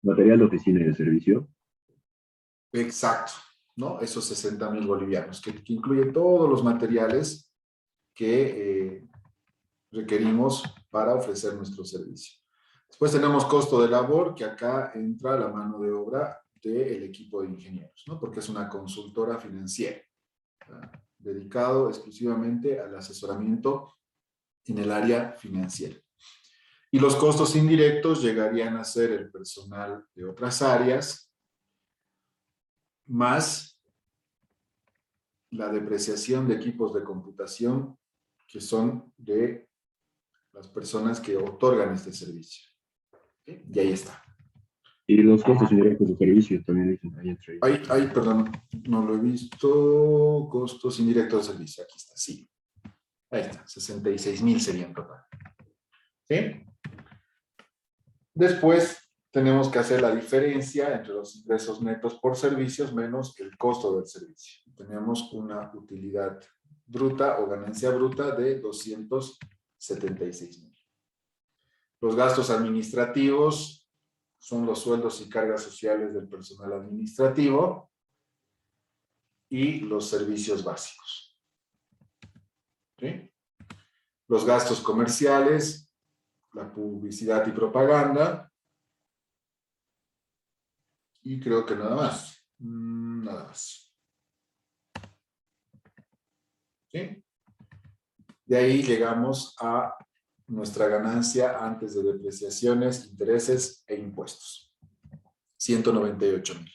Material de oficina y de servicio. Exacto, ¿no? Esos 60.000 bolivianos, que incluye todos los materiales que requerimos para ofrecer nuestro servicio. Después tenemos costo de labor, que acá entra la mano de obra del equipo de ingenieros, ¿no? Porque es una consultora financiera, ¿verdad? Dedicado exclusivamente al asesoramiento en el área financiera. Y los costos indirectos llegarían a ser el personal de otras áreas, más la depreciación de equipos de computación que son de las personas que otorgan este servicio. ¿Okay? Y ahí está. Y los costos indirectos de servicio también dicen ahí entre ellos. Perdón, no lo he visto. Costos indirectos de servicio, aquí está, sí. Ahí está, 66.000 sería en total. ¿Sí? Después tenemos que hacer la diferencia entre los ingresos netos por servicios menos el costo del servicio. Tenemos una utilidad bruta o ganancia bruta de 276.000. Los gastos administrativos son los sueldos y cargas sociales del personal administrativo y los servicios básicos. ¿Sí? Los gastos comerciales, la publicidad y propaganda, y creo que nada más. Nada más. ¿Sí? De ahí llegamos a nuestra ganancia antes de depreciaciones, intereses e impuestos. 198.000.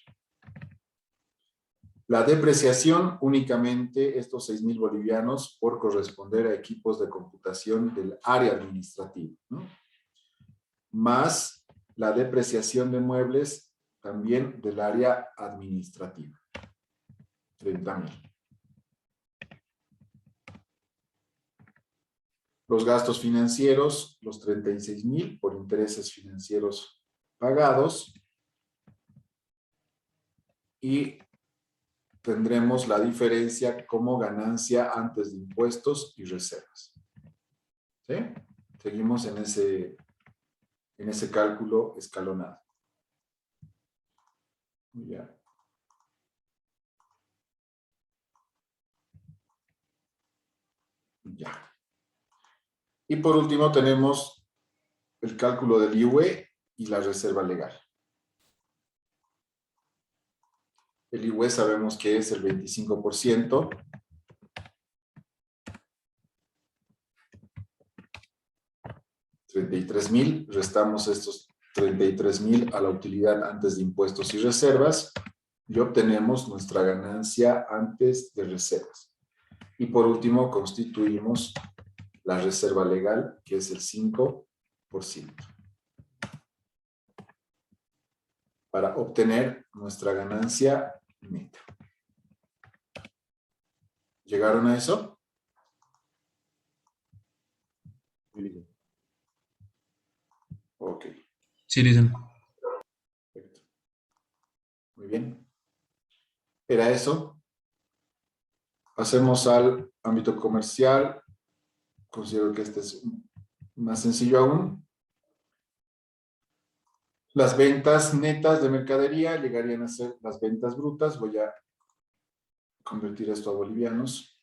La depreciación únicamente estos 6.000 bolivianos por corresponder a equipos de computación del área administrativa, ¿no? Más la depreciación de muebles también del área administrativa. 30.000. Los gastos financieros, los 36.000 por intereses financieros pagados. Y tendremos la diferencia como ganancia antes de impuestos y reservas. ¿Sí? Seguimos en ese cálculo escalonado. Ya. Ya. Y por último tenemos el cálculo del IUE y la reserva legal. El IUE sabemos que es el 25%. $33.000, restamos estos 33.000 a la utilidad antes de impuestos y reservas y obtenemos nuestra ganancia antes de reservas. Y por último constituimos la reserva legal, que es el 5%. Para obtener nuestra ganancia neta. ¿Llegaron a eso? Ok. Sí, dicen. Perfecto. Muy bien. ¿Era eso? Pasemos al ámbito comercial. Considero que este es más sencillo aún. Las ventas netas de mercadería llegarían a ser las ventas brutas. Voy a convertir esto a bolivianos.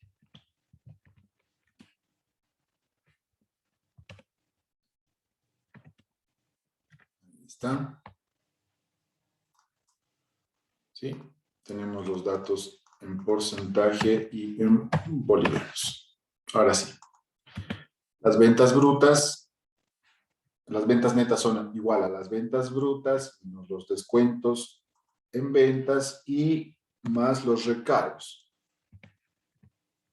Ahí está. ¿Sí? Tenemos los datos en porcentaje y en bolivianos. Ahora sí. Las ventas brutas, las ventas netas son igual a las ventas brutas, menos los descuentos en ventas y más los recargos.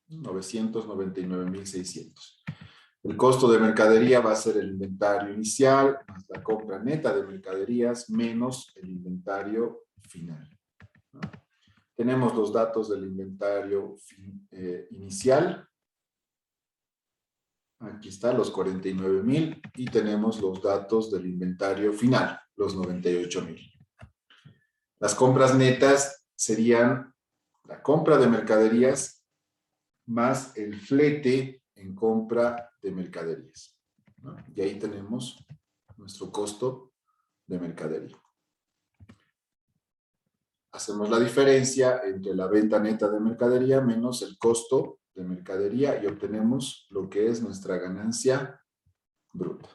999.600. El costo de mercadería va a ser el inventario inicial, más la compra neta de mercaderías, menos el inventario final. ¿No? Tenemos los datos del inventario inicial. Aquí están los 49.000 y tenemos los datos del inventario final, los 98.000. Las compras netas serían la compra de mercaderías más el flete en compra de mercaderías, ¿no? Y ahí tenemos nuestro costo de mercadería. hacemos la diferencia entre la venta neta de mercadería menos el costo de mercadería y obtenemos lo que es nuestra ganancia bruta.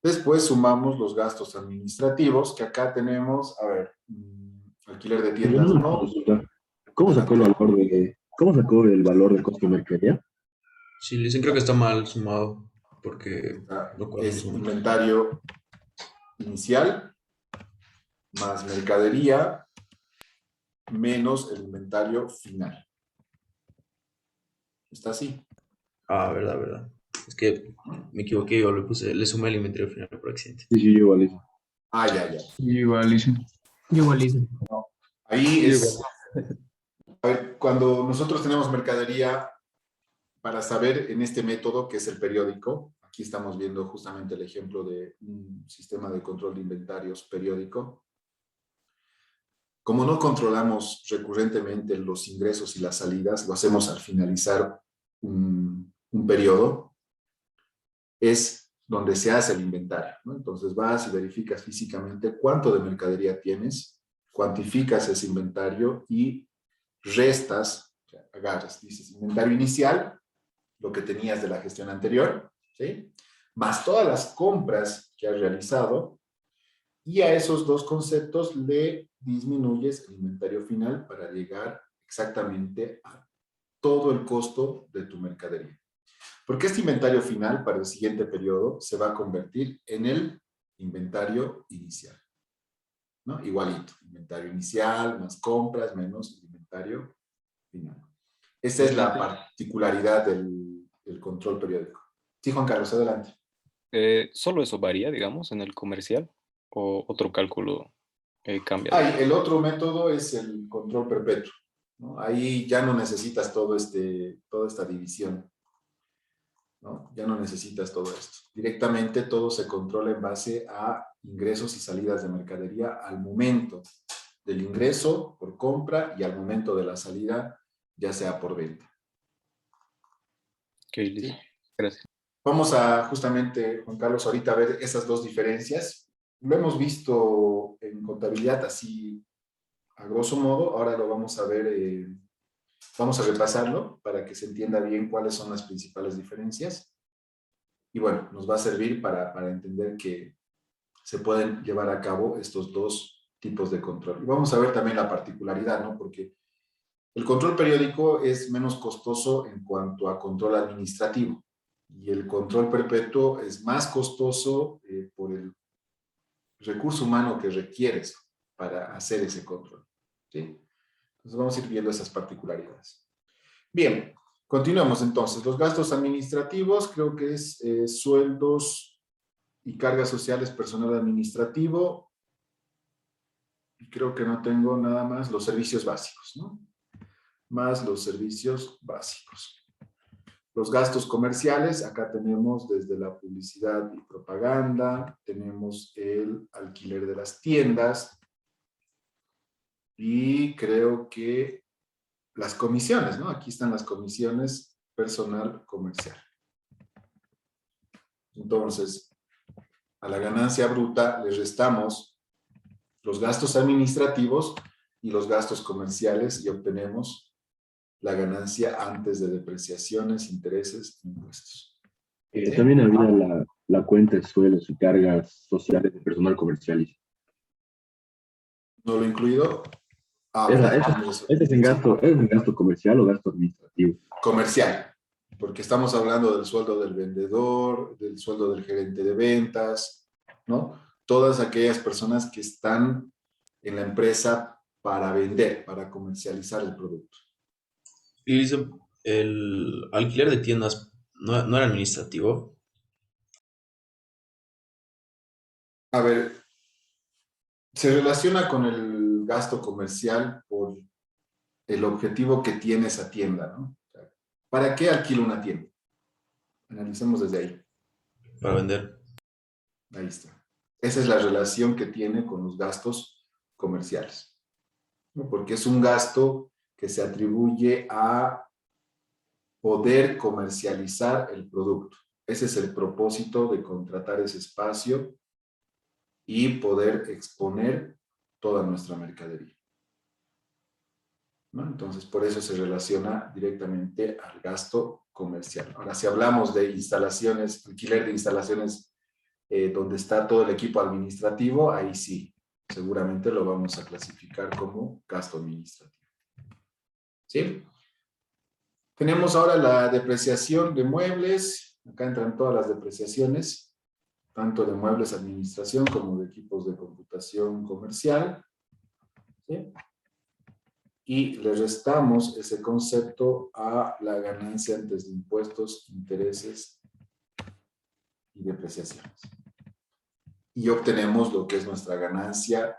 Después sumamos los gastos administrativos, que acá tenemos, a ver, alquiler de Pero tiendas, una no. consulta. ¿Cómo sacó el valor de costo de mercadería? Sí, le dicen creo que está mal sumado, porque no cuadran los Es números. inventario inicial más mercadería menos el inventario final. Está así. Ah, verdad, verdad. Es que me equivoqué, yo le sumé el inventario final por accidente. Sí, sí, yo igual hice. Ah, ya, ya. Igual hice. Yo igual hice. Ahí Yo es, a ver, cuando nosotros tenemos mercadería, para saber en este método, que es el periódico, aquí estamos viendo justamente el ejemplo de un sistema de control de inventarios periódico. Como no controlamos recurrentemente los ingresos y las salidas, lo hacemos al finalizar un periodo, es donde se hace el inventario, ¿no? Entonces vas y verificas físicamente cuánto de mercadería tienes, cuantificas ese inventario y restas, o sea, agarras, dices inventario inicial, lo que tenías de la gestión anterior, ¿sí? Más todas las compras que has realizado, y a esos dos conceptos le disminuyes el inventario final para llegar exactamente a todo el costo de tu mercadería. Porque este inventario final para el siguiente periodo se va a convertir en el inventario inicial, ¿no? Igualito, inventario inicial más compras menos el inventario final. Esa es la particularidad del control periódico. Sí, Juan Carlos, adelante. ¿Solo eso varía, digamos, en el comercial? ¿O otro cálculo cambia? El otro método es el control perpetuo, ¿no? Ahí ya no necesitas toda esta división, ¿no? Ya no necesitas todo esto. Directamente todo se controla en base a ingresos y salidas de mercadería al momento del ingreso por compra y al momento de la salida, ya sea por venta. Ok, listo. ¿Sí? Gracias. Vamos a justamente, Juan Carlos, ahorita a ver esas dos diferencias. Lo hemos visto en contabilidad así a grosso modo, ahora lo vamos a ver, vamos a repasarlo para que se entienda bien cuáles son las principales diferencias. Y bueno, nos va a servir para entender que se pueden llevar a cabo estos dos tipos de control. Y vamos a ver también la particularidad, ¿no? Porque el control periódico es menos costoso en cuanto a control administrativo y el control perpetuo es más costoso por el recurso humano que requieres para hacer ese control, ¿sí? Entonces vamos a ir viendo esas particularidades. Bien, continuamos entonces. Los gastos administrativos creo que es sueldos y cargas sociales, personal administrativo. Y creo que no tengo nada más los servicios básicos, ¿no? Más los servicios básicos. Los gastos comerciales, acá tenemos desde la publicidad y propaganda, tenemos el alquiler de las tiendas y creo que las comisiones, ¿no? Aquí están las comisiones personal comercial. Entonces, a la ganancia bruta le restamos los gastos administrativos y los gastos comerciales y obtenemos la ganancia antes de depreciaciones, intereses e impuestos. ¿Sí? También había la cuenta de sueldos y cargas sociales de personal comercial. ¿No lo he incluido? ¿Ese es en gasto comercial o gasto administrativo? Comercial, porque estamos hablando del sueldo del vendedor, del sueldo del gerente de ventas, ¿no? Todas aquellas personas que están en la empresa para vender, para comercializar el producto. Y dice, el alquiler de tiendas no era administrativo. A ver, se relaciona con el gasto comercial por el objetivo que tiene esa tienda, ¿no? O sea, ¿para qué alquila una tienda? Analicemos desde ahí. Para vender. Ahí está. Esa es la relación que tiene con los gastos comerciales, ¿no? Porque es un gasto que se atribuye a poder comercializar el producto. Ese es el propósito de contratar ese espacio y poder exponer toda nuestra mercadería, ¿no? Entonces, por eso se relaciona directamente al gasto comercial. Ahora, si hablamos de instalaciones, alquiler de instalaciones donde está todo el equipo administrativo, ahí sí, seguramente lo vamos a clasificar como gasto administrativo. ¿Sí? Tenemos ahora la depreciación de muebles. Acá entran todas las depreciaciones, tanto de muebles administración como de equipos de computación comercial. ¿Sí? Y le restamos ese concepto a la ganancia antes de impuestos, intereses y depreciaciones. Y obtenemos lo que es nuestra ganancia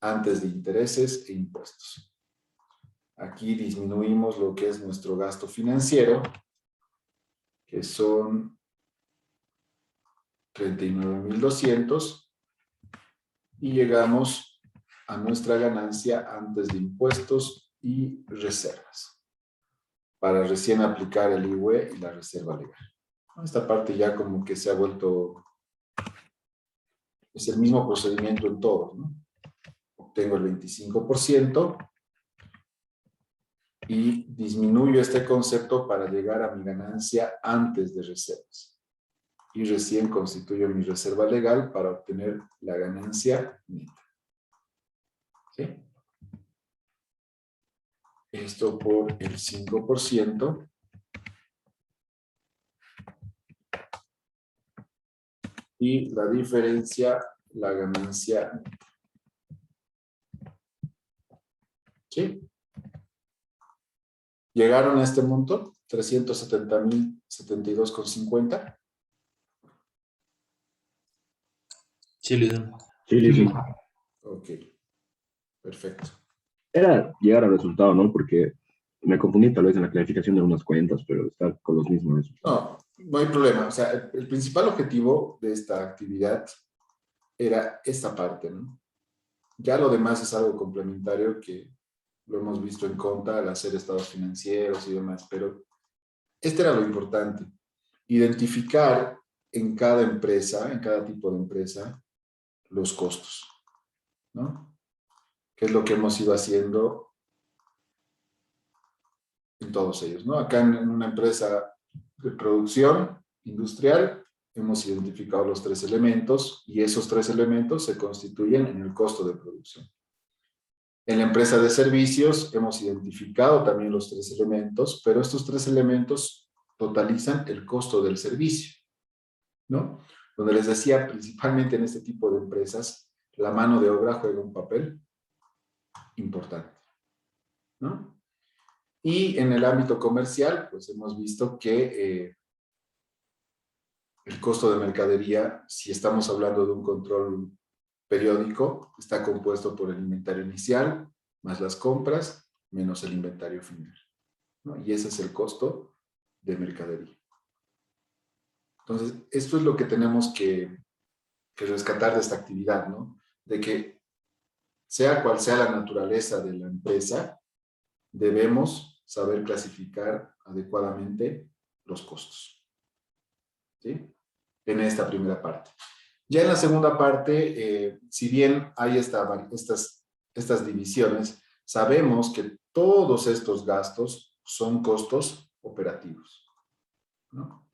antes de intereses e impuestos. Aquí disminuimos lo que es nuestro gasto financiero, que son 39.200, y llegamos a nuestra ganancia antes de impuestos y reservas, para recién aplicar el IVE y la reserva legal. Esta parte ya como que se ha vuelto, es el mismo procedimiento en todos, ¿no? Obtengo el 25%, y disminuyo este concepto para llegar a mi ganancia antes de reservas. Y recién constituyo mi reserva legal para obtener la ganancia neta. ¿Sí? Esto por el 5%. Y la diferencia, la ganancia neta. ¿Sí? ¿Llegaron a este monto? 370.072,50. Sí, líder. Sí, listo. Ok, perfecto. Era llegar al resultado, ¿no? Porque me confundí tal vez en la clasificación de unas cuentas, pero está con los mismos resultados. No hay problema. O sea, el principal objetivo de esta actividad era esta parte, ¿no? Ya lo demás es algo complementario que lo hemos visto en Conta al hacer estados financieros y demás, pero este era lo importante. Identificar en cada empresa, en cada tipo de empresa, los costos, ¿no? Que es lo que hemos ido haciendo en todos ellos, ¿no? Acá en una empresa de producción industrial hemos identificado los 3 elementos y esos 3 elementos se constituyen en el costo de producción. En la empresa de servicios hemos identificado también los 3 elementos, pero estos 3 elementos totalizan el costo del servicio, ¿no? Donde les decía, principalmente en este tipo de empresas, la mano de obra juega un papel importante, ¿no? Y en el ámbito comercial, pues hemos visto que el costo de mercadería, si estamos hablando de un control periódico, está compuesto por el inventario inicial, más las compras, menos el inventario final, ¿no? Y ese es el costo de mercadería. Entonces, esto es lo que tenemos que rescatar de esta actividad, ¿no? De que sea cual sea la naturaleza de la empresa, debemos saber clasificar adecuadamente los costos, ¿sí? En esta primera parte. Ya en la segunda parte, si bien hay estas divisiones, sabemos que todos estos gastos son costos operativos, ¿no?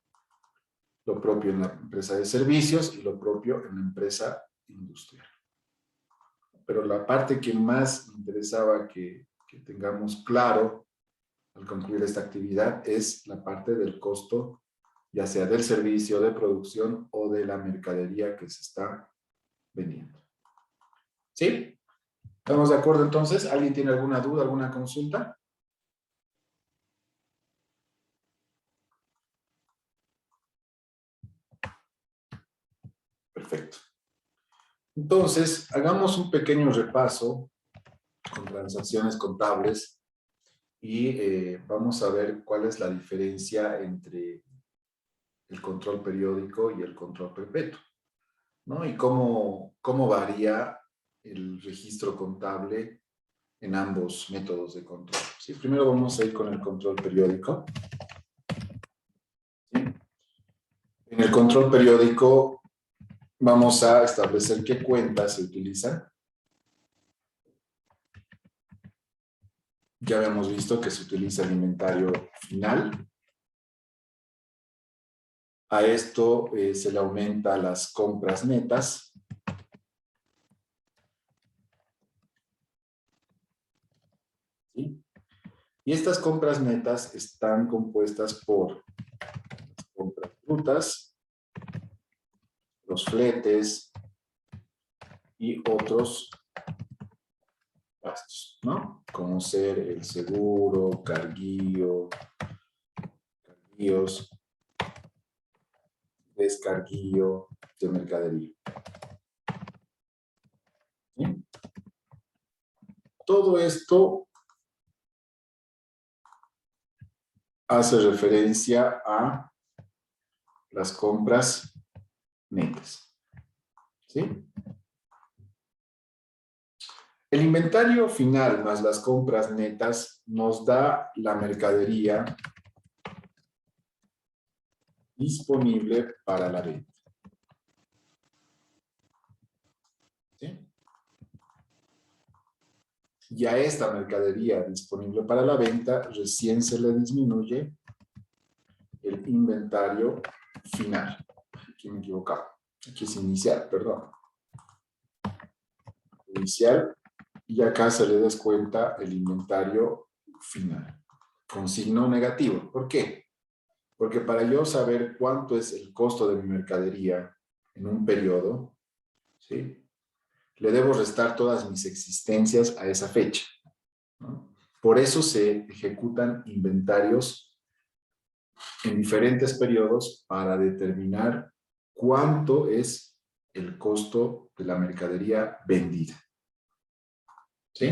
Lo propio en la empresa de servicios y lo propio en la empresa industrial. Pero la parte que más me interesaba que tengamos claro al concluir esta actividad es la parte del costo, ya sea del servicio de producción o de la mercadería que se está vendiendo. ¿Sí? ¿Estamos de acuerdo entonces? ¿Alguien tiene alguna duda, alguna consulta? Perfecto. Entonces, hagamos un pequeño repaso con transacciones contables y vamos a ver cuál es la diferencia entre el control periódico y el control perpetuo, ¿no? Y cómo varía el registro contable en ambos métodos de control. ¿Sí? Primero vamos a ir con el control periódico. ¿Sí? En el control periódico vamos a establecer qué cuentas se utilizan. Ya habíamos visto que se utiliza el inventario final. A esto se le aumenta las compras netas. ¿Sí? Y estas compras netas están compuestas por las compras brutas, los fletes y otros gastos, ¿no? Como ser el seguro, carguíos, descarguillo de mercadería. ¿Sí? Todo esto hace referencia a las compras netas. ¿Sí? El inventario final más las compras netas nos da la mercadería disponible para la venta. ¿Sí? Y a esta mercadería disponible para la venta recién se le disminuye el inventario final. Aquí me he equivocado. Aquí es inicial, perdón. Inicial. Y acá se le descuenta el inventario final. Con signo negativo. ¿Por qué? Porque para yo saber cuánto es el costo de mi mercadería en un periodo, ¿sí? Le debo restar todas mis existencias a esa fecha, ¿no? Por eso se ejecutan inventarios en diferentes periodos para determinar cuánto es el costo de la mercadería vendida. ¿Sí?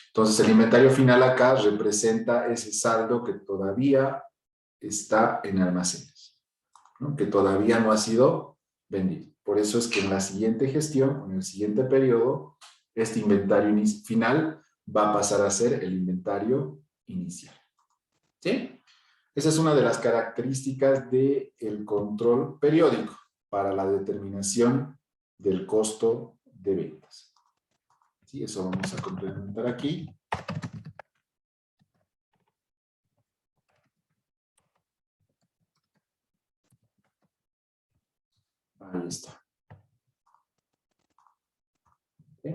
Entonces, el inventario final acá representa ese saldo que todavía está en almacenes, ¿no? Que todavía no ha sido vendido. Por eso es que en la siguiente gestión, en el siguiente periodo, este inventario final va a pasar a ser el inventario inicial. ¿Sí? Esa es una de las características del control periódico para la determinación del costo de ventas. ¿Sí? Eso vamos a complementar aquí. Ahí está. ¿Sí?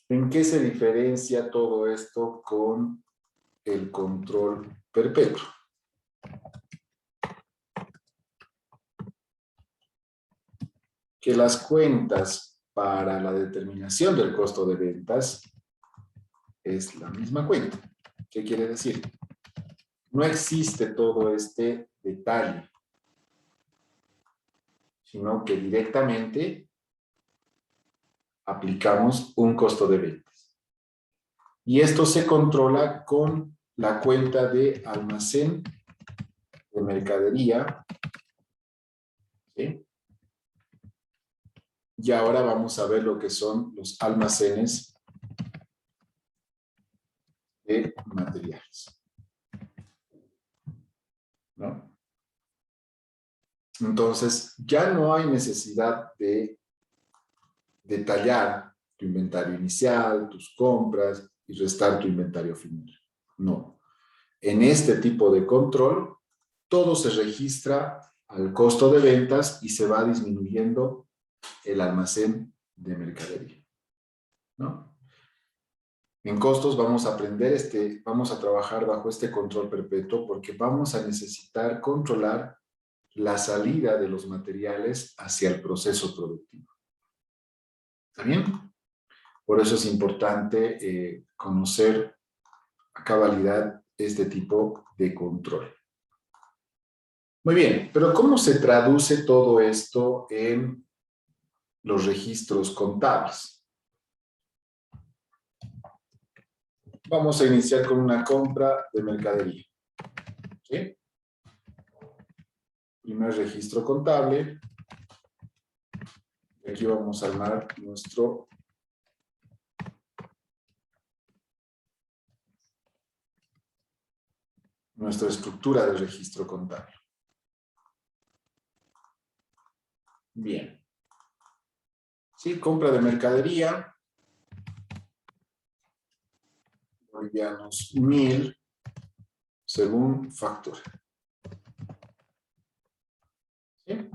¿En qué se diferencia todo esto con el control perpetuo? Que las cuentas para la determinación del costo de ventas es la misma cuenta. ¿Qué quiere decir? No existe todo este detalle, sino que directamente aplicamos un costo de ventas. Y esto se controla con la cuenta de almacén de mercadería. ¿Sí? Y ahora vamos a ver lo que son los almacenes de materiales, ¿no? Entonces, ya no hay necesidad de detallar tu inventario inicial, tus compras y restar tu inventario final. No. En este tipo de control, todo se registra al costo de ventas y se va disminuyendo el almacén de mercadería, ¿no? En costos vamos a aprender vamos a trabajar bajo este control perpetuo porque vamos a necesitar controlar la salida de los materiales hacia el proceso productivo. ¿Está bien? Por eso es importante conocer a cabalidad este tipo de control. Muy bien, pero ¿cómo se traduce todo esto en los registros contables? Vamos a iniciar con una compra de mercadería. ¿Sí? Primer registro contable. Y aquí vamos a armar nuestra estructura de registro contable. Bien. ¿Sí? Compra de mercadería. Bolivianos 1000 según factura. ¿Sí?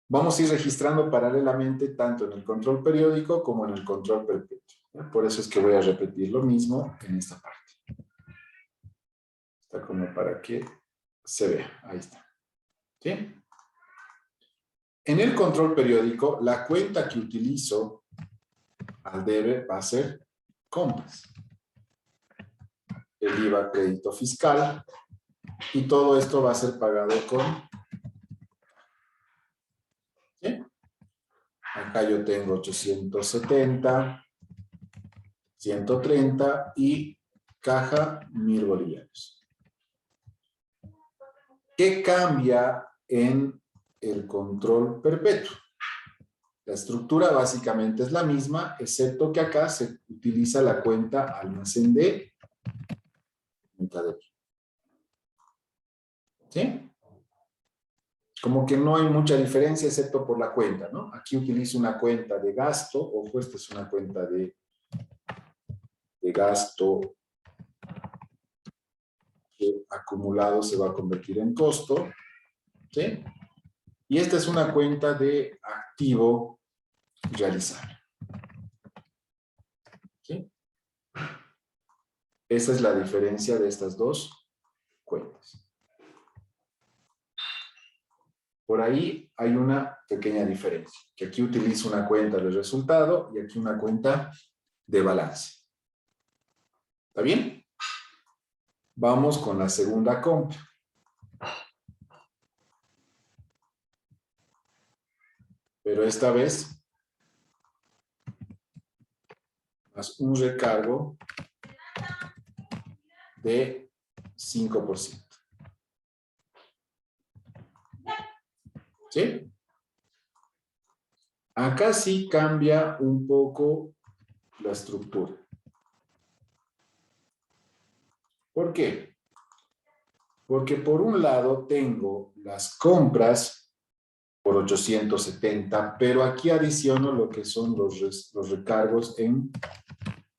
Vamos a ir registrando paralelamente tanto en el control periódico como en el control perpetuo. ¿Ya? Por eso es que voy a repetir lo mismo en esta parte. Está como para que se vea. Ahí está. ¿Sí? En el control periódico, la cuenta que utilizo al debe va a ser compras. El IVA crédito fiscal y todo esto va a ser pagado con... ¿Sí? Acá yo tengo 870, 130 y caja 1000 bolivianos. ¿Qué cambia en el control perpetuo? La estructura básicamente es la misma, excepto que acá se utiliza la cuenta almacén de mercadería. ¿Sí? Como que no hay mucha diferencia excepto por la cuenta, ¿no? Aquí utilizo una cuenta de gasto, ojo, esta es una cuenta de gasto que acumulado se va a convertir en costo, ¿sí? Y esta es una cuenta de activo realizable. ¿Sí? Esa es la diferencia de estas dos cuentas. Por ahí hay una pequeña diferencia, que aquí utilizo una cuenta de resultado y aquí una cuenta de balance. ¿Está bien? Vamos con la segunda compra. Pero esta vez, más un recargo de 5%. ¿Sí? Acá sí cambia un poco la estructura. ¿Por qué? Porque por un lado tengo las compras por 870, pero aquí adiciono lo que son los recargos en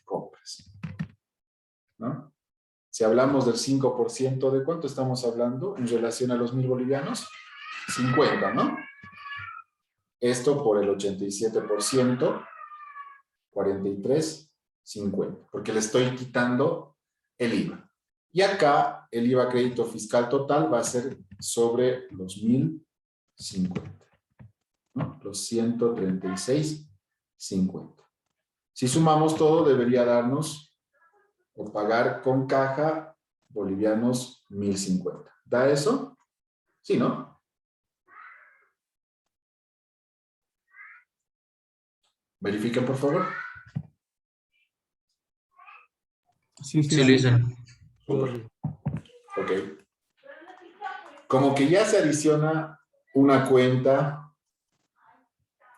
compras, ¿no? Si hablamos del 5%, ¿de cuánto estamos hablando en relación a los 1000 bolivianos? 50, ¿no? Esto por el 87%, 43, 50, porque le estoy quitando el IVA. Y acá el IVA crédito fiscal total va a ser sobre los 1050, ¿no? Los 136.50. Si sumamos todo, debería darnos o pagar con caja bolivianos 1050. ¿Da eso? Sí, ¿no? Verifiquen, por favor. Sí, Sí, lo hice. Súper. Ok. Como que ya se adiciona una cuenta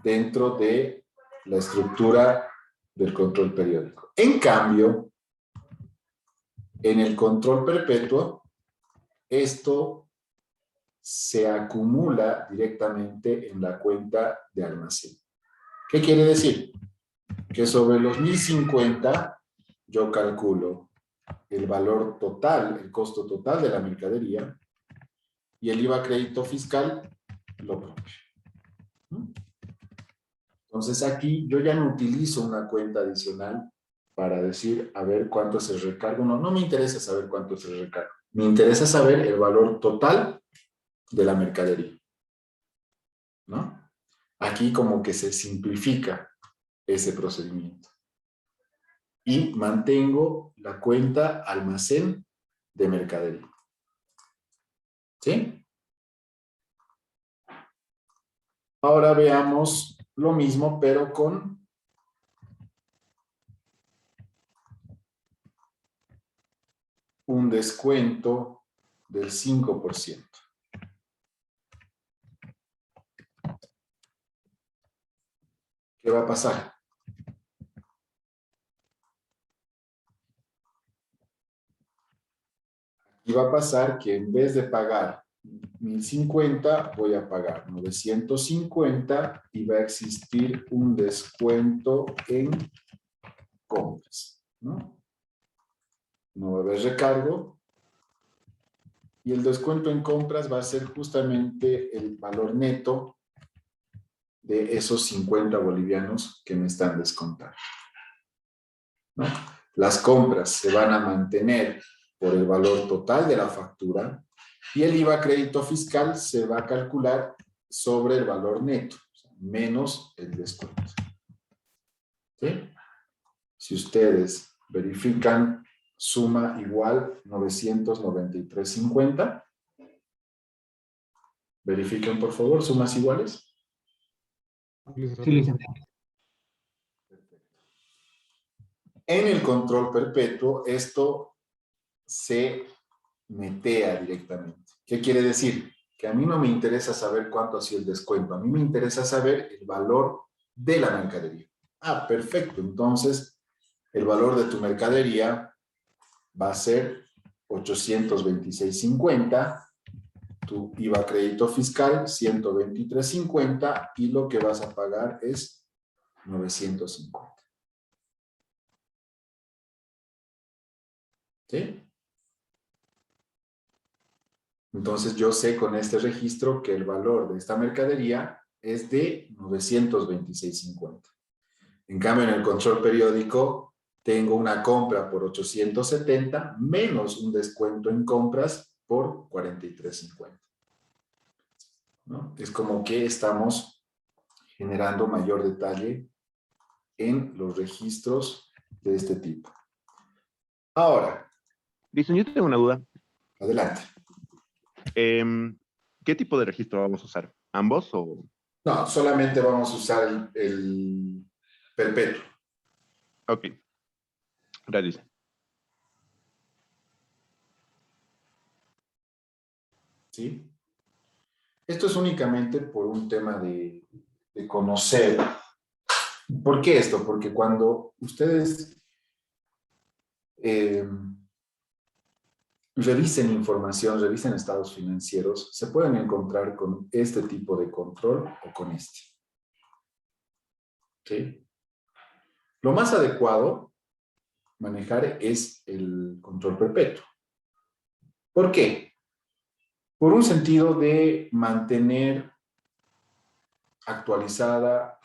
dentro de la estructura del control periódico. En cambio, en el control perpetuo, esto se acumula directamente en la cuenta de almacén. ¿Qué quiere decir? Que sobre los 1050 yo calculo el valor total, el costo total de la mercadería y el IVA crédito fiscal lo propio. Entonces aquí yo ya no utilizo una cuenta adicional para decir, a ver cuánto es el recargo. No, no me interesa saber cuánto es el recargo. Me interesa saber el valor total de la mercadería, ¿no? Aquí como que se simplifica ese procedimiento. Y mantengo la cuenta almacén de mercadería. ¿Sí? Ahora veamos lo mismo, pero con un descuento del 5%. ¿Qué va a pasar? Y va a pasar que en vez de pagar 1050, voy a pagar 950 y va a existir un descuento en compras, ¿no? No va a haber recargo. Y el descuento en compras va a ser justamente el valor neto de esos 50 bolivianos que me están descontando, ¿no? Las compras se van a mantener por el valor total de la factura y el IVA crédito fiscal se va a calcular sobre el valor neto, o sea, menos el descuento. ¿Sí? Si ustedes verifican, suma igual 993.50. Verifiquen, por favor, sumas iguales. Sí, licenciado. En el control perpetuo, esto se netea directamente. ¿Qué quiere decir? Que a mí no me interesa saber cuánto ha sido el descuento. A mí me interesa saber el valor de la mercadería. Ah, perfecto. Entonces, el valor de tu mercadería va a ser 826.50. Tu IVA crédito fiscal, 123.50. Y lo que vas a pagar es 950. ¿Sí? Entonces yo sé con este registro que el valor de esta mercadería es de 926.50. En cambio, en el control periódico tengo una compra por 870 menos un descuento en compras por 43.50. ¿No? Es como que estamos generando mayor detalle en los registros de este tipo. Ahora, Listo, yo tengo una duda. adelante. ¿Qué tipo de registro vamos a usar? ¿Ambos o...? No, solamente vamos a usar el perpetuo. Ok. Gracias. ¿Sí? Esto es únicamente por un tema de conocer. ¿Por qué esto? Porque cuando ustedes revisen información, revisen estados financieros, se pueden encontrar con este tipo de control o con este. ¿Sí? Lo más adecuado manejar es el control perpetuo. ¿Por qué? Por un sentido de mantener actualizada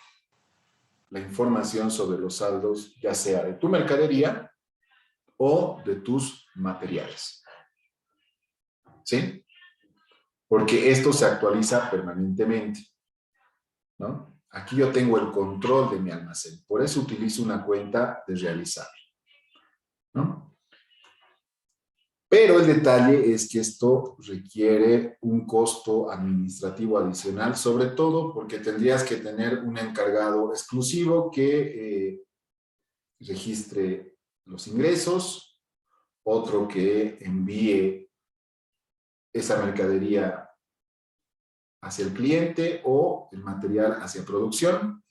la información sobre los saldos, ya sea de tu mercadería o de tus materiales. ¿Sí? Porque esto se actualiza permanentemente, ¿no? Aquí yo tengo el control de mi almacén, por eso utilizo una cuenta de realizable, ¿no? Pero el detalle es que esto requiere un costo administrativo adicional, sobre todo porque tendrías que tener un encargado exclusivo que registre los ingresos, otro que envíe esa mercadería hacia el cliente o el material hacia producción,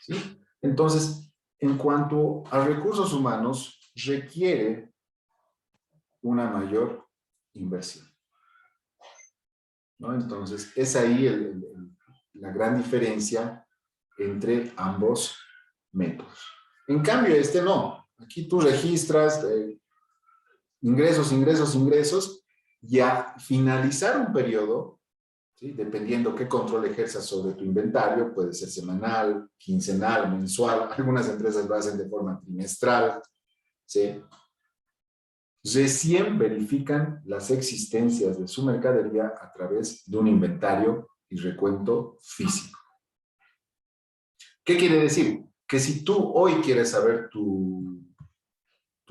¿sí? Entonces, en cuanto a recursos humanos, requiere una mayor inversión, ¿no? Entonces, es ahí la gran diferencia entre ambos métodos. En cambio, este no. Aquí tú registras ingresos, ingresos, ingresos, y a finalizar un periodo, ¿sí? Dependiendo qué control ejerzas sobre tu inventario, puede ser semanal, quincenal, mensual, algunas empresas lo hacen de forma trimestral, ¿sí? Recién verifican las existencias de su mercadería a través de un inventario y recuento físico. ¿Qué quiere decir? Que si tú hoy quieres saber tu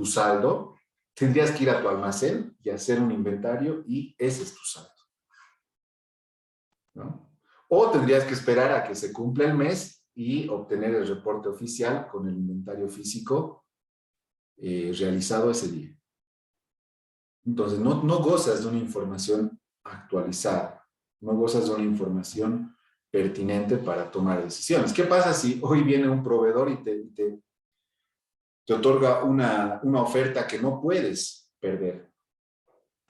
saldo, tendrías que ir a tu almacén y hacer un inventario y ese es tu saldo, ¿no? O tendrías que esperar a que se cumpla el mes y obtener el reporte oficial con el inventario físico realizado ese día. Entonces, no gozas de una información actualizada, no gozas de una información pertinente para tomar decisiones. ¿Qué pasa si hoy viene un proveedor y te otorga una oferta que no puedes perder?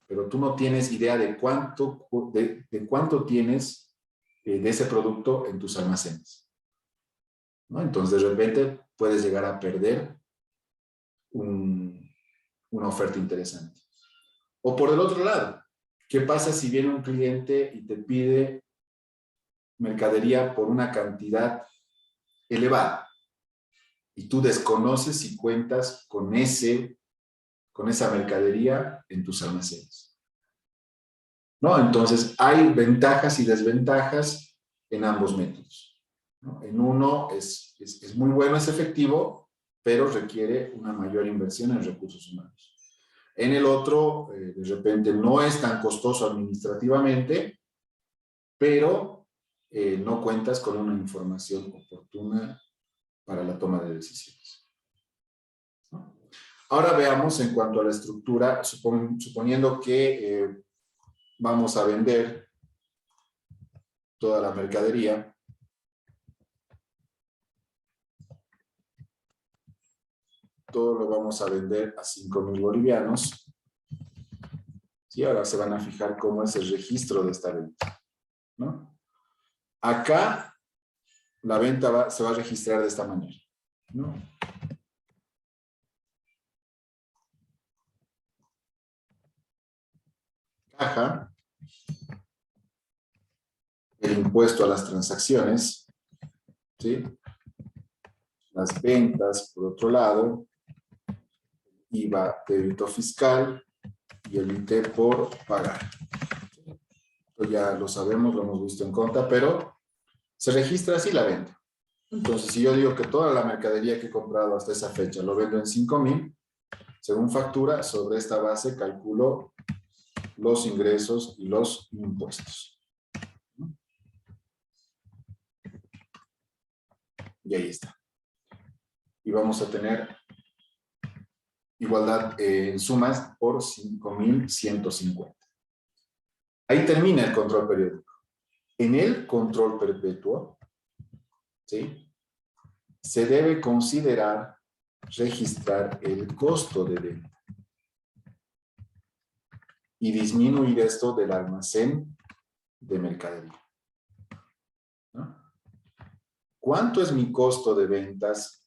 pero tú no tienes idea de cuánto tienes de ese producto en tus almacenes, ¿no? Entonces, de repente, puedes llegar a perder una oferta interesante. O por el otro lado, ¿qué pasa si viene un cliente y te pide mercadería por una cantidad elevada y tú desconoces si cuentas con esa mercadería en tus almacenes? ¿No? Entonces, hay ventajas y desventajas en ambos métodos, ¿no? En uno es muy bueno, es efectivo, pero requiere una mayor inversión en recursos humanos. En el otro, de repente, no es tan costoso administrativamente, pero no cuentas con una información oportuna para la toma de decisiones, ¿no? Ahora veamos en cuanto a la estructura, suponiendo que vamos a vender toda la mercadería. Todo lo vamos a vender a 5.000 bolivianos. Y ahora se van a fijar cómo es el registro de esta venta, ¿no? Acá la venta se va a registrar de esta manera, ¿no? Caja, el impuesto a las transacciones, ¿sí? Las ventas, por otro lado, IVA, débito fiscal y el IT por pagar. Esto ya lo sabemos, lo hemos visto en conta, pero se registra así la venta. Entonces, si yo digo que toda la mercadería que he comprado hasta esa fecha lo vendo en 5.000, según factura, sobre esta base calculo los ingresos y los impuestos. Y ahí está. Y vamos a tener igualdad en sumas por 5.150. Ahí termina el control periódico. En el control perpetuo, ¿sí?, se debe considerar registrar el costo de venta y disminuir esto del almacén de mercadería, ¿no? ¿Cuánto es mi costo de ventas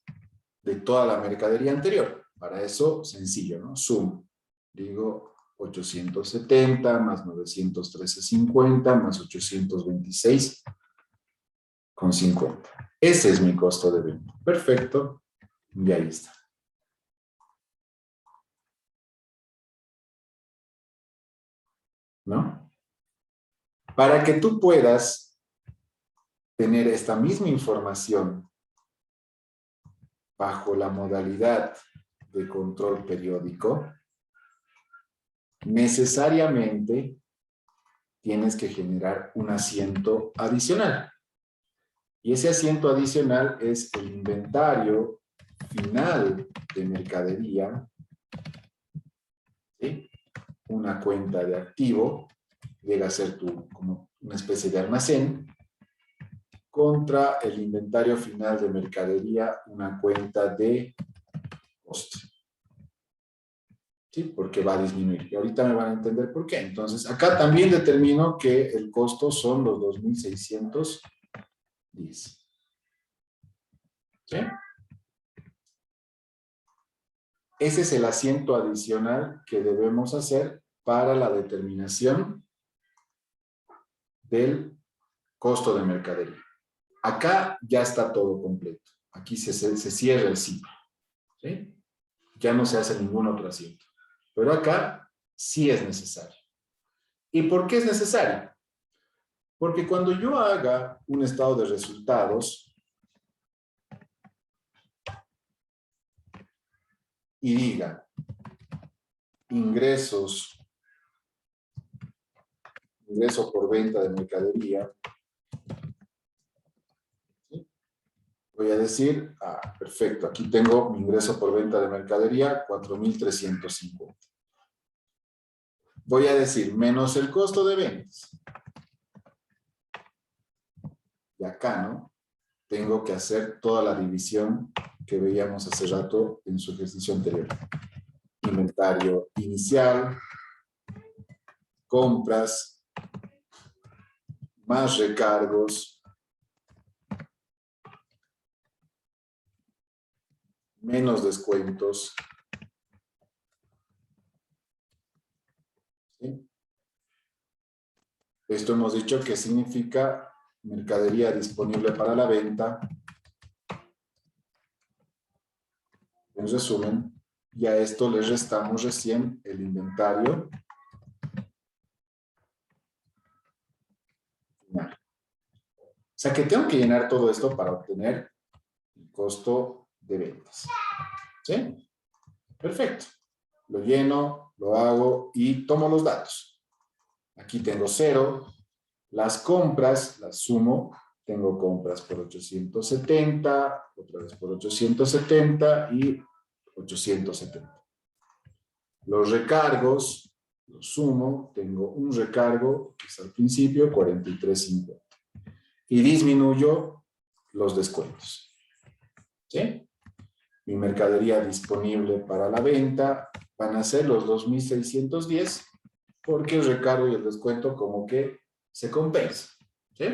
de toda la mercadería anterior? Para eso, sencillo, ¿no? Suma. Digo 870 más 913.50 más 826,50. Ese es mi costo de venta. Perfecto. Y ahí está. ¿No? Para que tú puedas tener esta misma información bajo la modalidad de control periódico, necesariamente tienes que generar un asiento adicional. Y ese asiento adicional es el inventario final de mercadería, ¿sí? Una cuenta de activo, llega a ser como una especie de almacén, contra el inventario final de mercadería, una cuenta de coste. ¿Sí? Porque va a disminuir. Y ahorita me van a entender por qué. Entonces, acá también determino que el costo son los 2.610. ¿Sí? Ese es el asiento adicional que debemos hacer para la determinación del costo de mercadería. Acá ya está todo completo. Aquí se cierra el ciclo, ¿sí? Ya no se hace ningún otro asiento. Pero acá sí es necesario. ¿Y por qué es necesario? Porque cuando yo haga un estado de resultados y diga ingreso por venta de mercadería, ¿sí?, voy a decir, perfecto, aquí tengo mi ingreso por venta de mercadería, 4.350. Voy a decir, menos el costo de ventas. Y acá, ¿no?, tengo que hacer toda la división que veíamos hace rato en su ejercicio anterior. Inventario inicial compras más recargos menos descuentos. ¿Sí? Esto hemos dicho que significa mercadería disponible para la venta. En resumen, y a esto le restamos recién el inventario final. O sea que tengo que llenar todo esto para obtener el costo de ventas. ¿Sí? Perfecto. Lo lleno, lo hago y tomo los datos. Aquí tengo 0. Las compras las sumo. Tengo compras por 870, otra vez por 870 y 870. Los recargos los sumo. Tengo un recargo, que es al principio, 43.50. Y disminuyo los descuentos. ¿Sí? Mi mercadería disponible para la venta van a ser los 2.610, porque el recargo y el descuento como que se compensan. ¿Sí?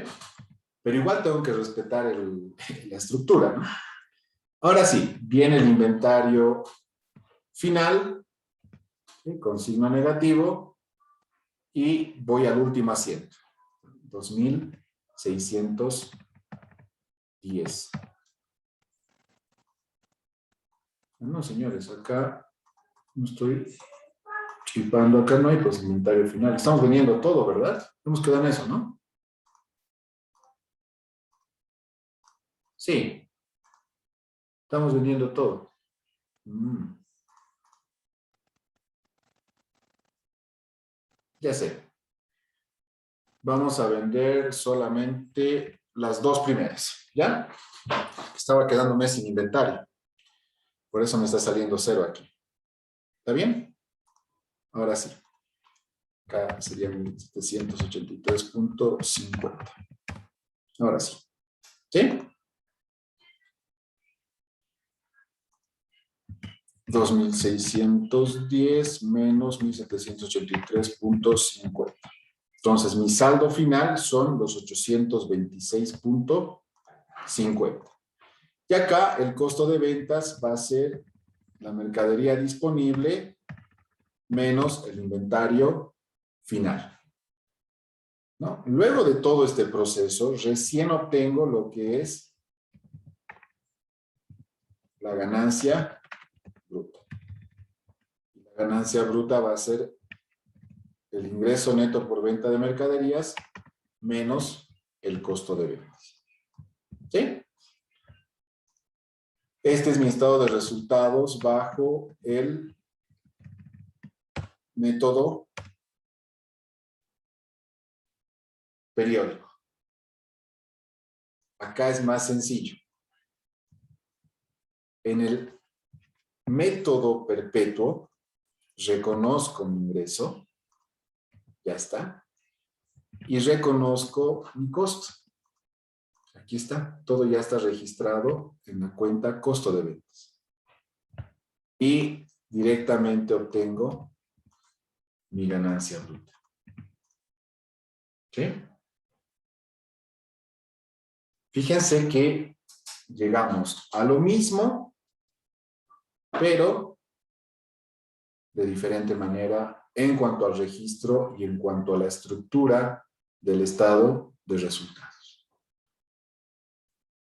Pero igual tengo que respetar la estructura, ¿no? Ahora sí, viene el inventario final, ¿sí? Con signo negativo, y voy al último asiento. 2.610. No, señores, acá no estoy chipando, acá no hay pues inventario final. Estamos vendiendo todo, ¿verdad? Hemos quedado en eso, ¿no? Sí. Estamos vendiendo todo. Ya sé. Vamos a vender solamente las 2 primeras, ¿ya? Estaba quedándome sin inventario. Por eso me está saliendo 0 aquí. ¿Está bien? Ahora sí. Acá serían 783.50. Ahora sí. ¿Sí? 2.610 menos 1.783.50. Entonces, mi saldo final son los 826.50. Y acá el costo de ventas va a ser la mercadería disponible menos el inventario final. ¿No? Luego de todo este proceso, recién obtengo lo que es la ganancia bruta. La ganancia bruta va a ser el ingreso neto por venta de mercaderías menos el costo de ventas. ¿Sí? Este es mi estado de resultados bajo el método periódico. Acá es más sencillo. En el método perpetuo, reconozco mi ingreso, ya está, y reconozco mi costo. Aquí está, todo ya está registrado en la cuenta costo de ventas. Y directamente obtengo mi ganancia bruta. ¿Sí? Fíjense que llegamos a lo mismo, pero de diferente manera en cuanto al registro y en cuanto a la estructura del estado de resultados.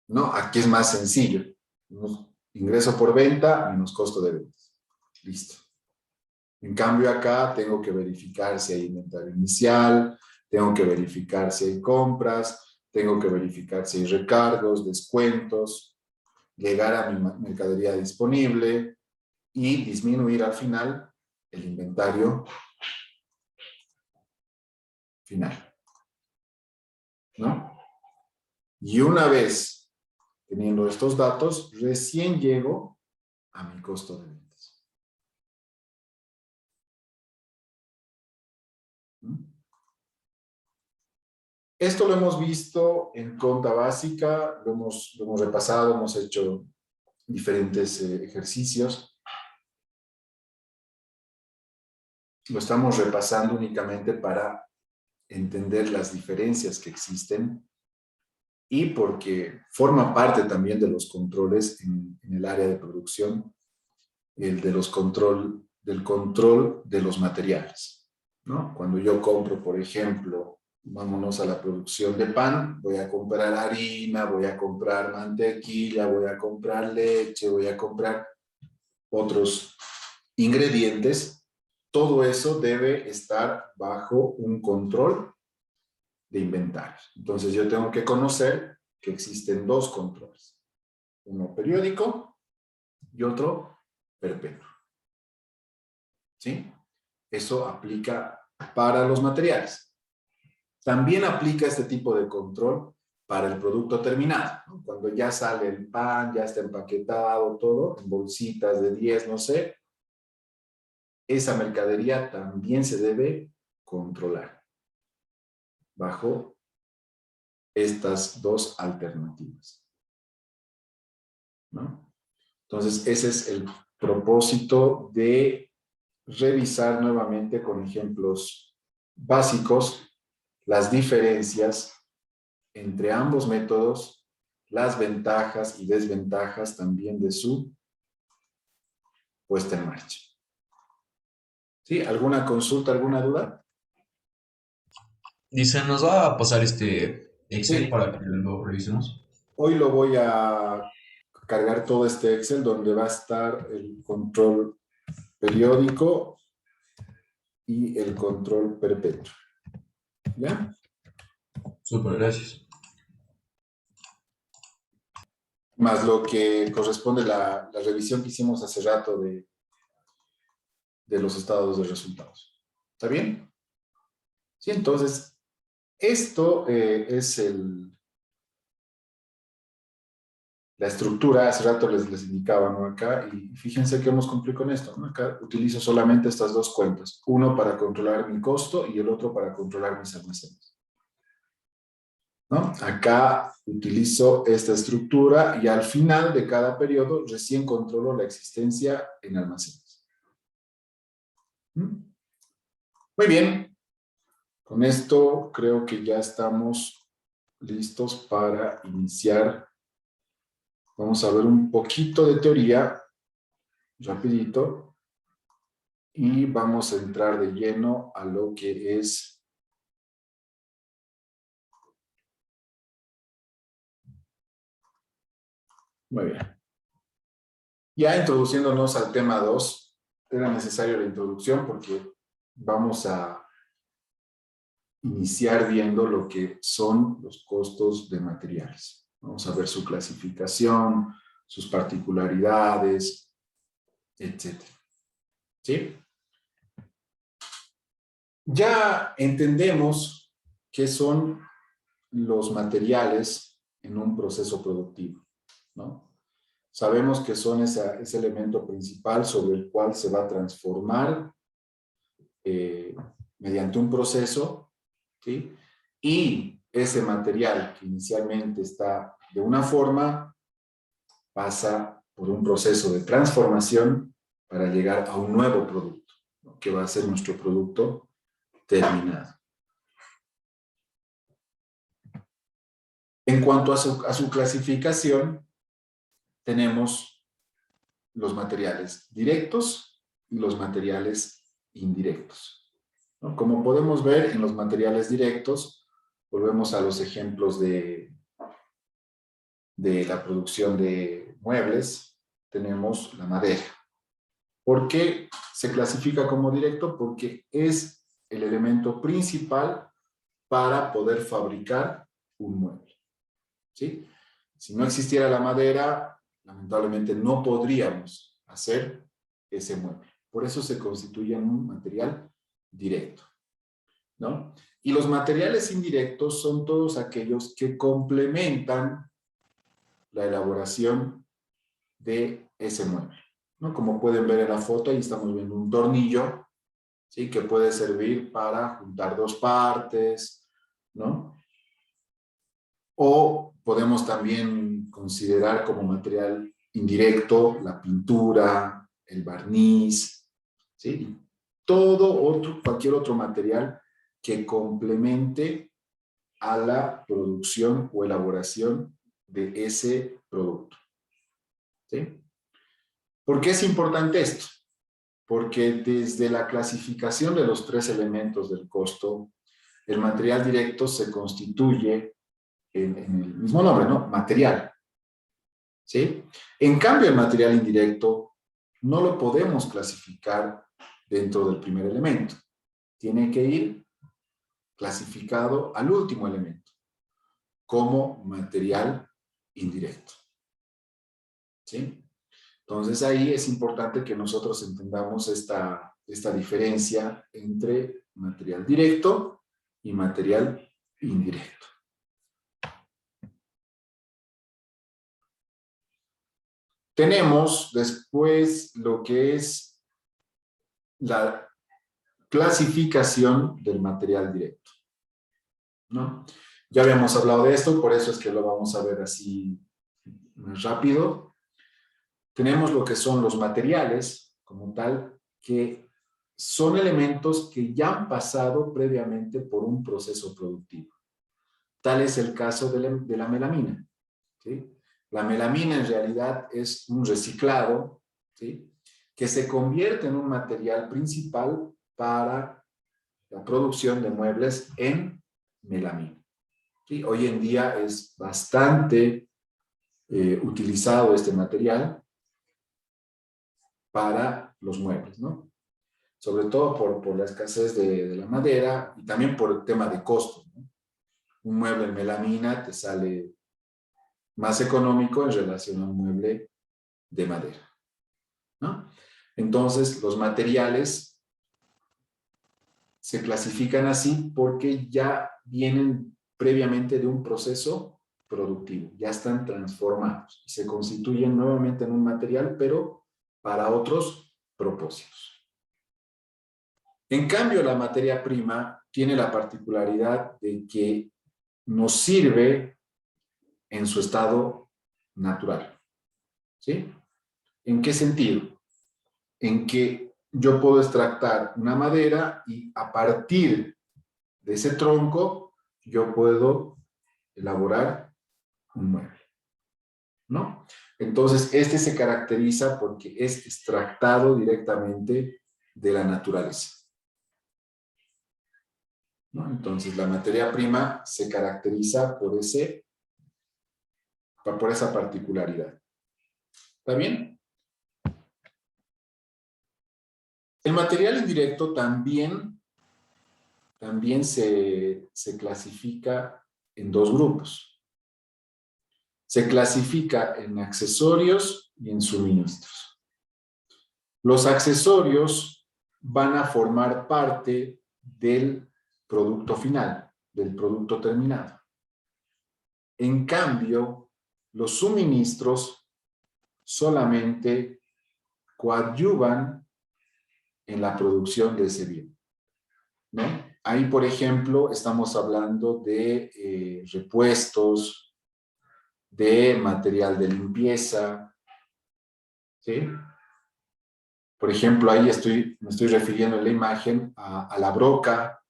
¿No? Aquí es más sencillo. Ingreso por venta menos costo de ventas. Listo. En cambio acá tengo que verificar si hay inventario inicial, tengo que verificar si hay compras, tengo que verificar si hay recargos, descuentos, llegar a mi mercadería disponible y disminuir al final el inventario final. ¿No? Y una vez teniendo estos datos, recién llego a mi costo de ventas. Esto lo hemos visto en cuenta básica, lo hemos repasado, hemos hecho diferentes ejercicios. lo estamos repasando únicamente para entender las diferencias que existen y porque forma parte también de los controles en el área de producción, del control de los materiales, ¿no? Cuando yo compro, por ejemplo, vámonos a la producción de pan, voy a comprar harina, voy a comprar mantequilla, voy a comprar leche, voy a comprar otros ingredientes. Todo eso debe estar bajo un control de inventario. Entonces yo tengo que conocer que existen dos controles, uno periódico y otro perpetuo. ¿Sí? Eso aplica para los materiales. También aplica este tipo de control para el producto terminado, ¿no? Cuando ya sale el pan, ya está empaquetado todo, en bolsitas de 10, no sé, esa mercadería también se debe controlar bajo estas dos alternativas, ¿no? Entonces, ese es el propósito de revisar nuevamente con ejemplos básicos las diferencias entre ambos métodos, las ventajas y desventajas también de su puesta en marcha. ¿Sí? ¿Alguna consulta, alguna duda? Dice, ¿nos va a pasar este Excel Sí. para que lo revisemos? Hoy lo voy a cargar todo este Excel donde va a estar el control periódico y el control perpetuo. ¿Ya? Súper, gracias. Más lo que corresponde la revisión que hicimos hace rato de los estados de resultados. ¿Está bien? Sí, entonces, esto es la estructura. Hace rato les indicaba, ¿no? Acá, y fíjense que hemos cumplido con esto, ¿no? Acá utilizo solamente estas dos cuentas, uno para controlar mi costo y el otro para controlar mis almacenes, ¿no? Acá utilizo esta estructura y al final de cada periodo recién controlo la existencia en almacenes. Muy bien. Con esto creo que ya estamos listos para iniciar. Vamos a ver un poquito de teoría, rapidito, y vamos a entrar de lleno a lo que es muy bien. Ya introduciéndonos al tema 2, era necesaria la introducción porque vamos a iniciar viendo lo que son los costos de materiales. Vamos a ver su clasificación, sus particularidades, etc. ¿Sí? Ya entendemos qué son los materiales en un proceso productivo, ¿no? Sabemos que son ese elemento principal sobre el cual se va a transformar mediante un proceso, ¿sí? Y ese material que inicialmente está de una forma pasa por un proceso de transformación para llegar a un nuevo producto, ¿no? Que va a ser nuestro producto terminado. En cuanto a su clasificación, tenemos los materiales directos y los materiales indirectos, ¿no? Como podemos ver en los materiales directos, volvemos a los ejemplos de la producción de muebles, tenemos la madera. ¿Por qué se clasifica como directo? Porque es el elemento principal para poder fabricar un mueble, ¿sí? Si no existiera la madera, lamentablemente no podríamos hacer ese mueble. Por eso se constituye en un material directo, ¿no? Y los materiales indirectos son todos aquellos que complementan la elaboración de ese mueble, ¿no? Como pueden ver en la foto, ahí estamos viendo un tornillo, ¿sí? Que puede servir para juntar dos partes, ¿no? O podemos también considerar como material indirecto la pintura, el barniz, ¿sí? cualquier otro material que complemente a la producción o elaboración de ese producto. ¿Sí? ¿Por qué es importante esto? Porque desde la clasificación de los 3 elementos del costo, el material directo se constituye en el mismo nombre, ¿no? Material. ¿Sí? En cambio, el material indirecto no lo podemos clasificar dentro del primer elemento. Tiene que ir clasificado al último elemento, como material indirecto. ¿Sí? Entonces ahí es importante que nosotros entendamos esta diferencia entre material directo y material indirecto. Tenemos después lo que es la clasificación del material directo, ¿no? Ya habíamos hablado de esto, por eso es que lo vamos a ver así más rápido. Tenemos lo que son los materiales, como tal, que son elementos que ya han pasado previamente por un proceso productivo. Tal es el caso de la melamina, ¿sí? La melamina en realidad es un reciclado, ¿sí?, que se convierte en un material principal para la producción de muebles en melamina. ¿Sí? Hoy en día es bastante utilizado este material para los muebles, ¿no? Sobre todo por la escasez de la madera y también por el tema de costo, ¿no? Un mueble en melamina te sale más económico en relación a un mueble de madera, ¿no? Entonces, los materiales se clasifican así porque ya vienen previamente de un proceso productivo, ya están transformados y se constituyen nuevamente en un material, pero para otros propósitos. En cambio, la materia prima tiene la particularidad de que nos sirve en su estado natural. ¿Sí? ¿En qué sentido? En que yo puedo extractar una madera y a partir de ese tronco yo puedo elaborar un mueble, ¿no? Entonces, este se caracteriza porque es extractado directamente de la naturaleza, ¿no? Entonces, la materia prima se caracteriza por esa particularidad. ¿Está bien? El material indirecto también se clasifica en 2 grupos. Se clasifica en accesorios y en suministros. Los accesorios van a formar parte del producto final, del producto terminado. En cambio, los suministros solamente coadyuvan en la producción de ese bien, ¿no? Ahí, por ejemplo, estamos hablando de repuestos, de material de limpieza, ¿sí? Por ejemplo, ahí me estoy refiriendo en la imagen a la broca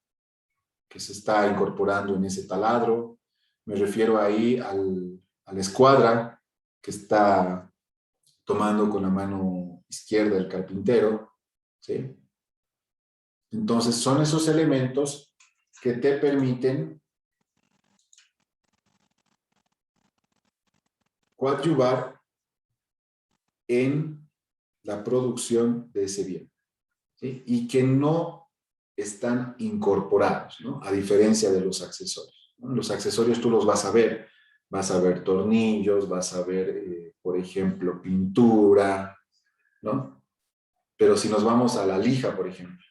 que se está incorporando en ese taladro. Me refiero ahí a la escuadra que está tomando con la mano izquierda el carpintero, ¿sí? Entonces, son esos elementos que te permiten coadyuvar en la producción de ese bien, ¿sí? Y que no están incorporados, ¿no? A diferencia de los accesorios, ¿no? Los accesorios tú los vas a ver tornillos, vas a ver, por ejemplo, pintura, ¿no? Pero si nos vamos a la lija, por ejemplo,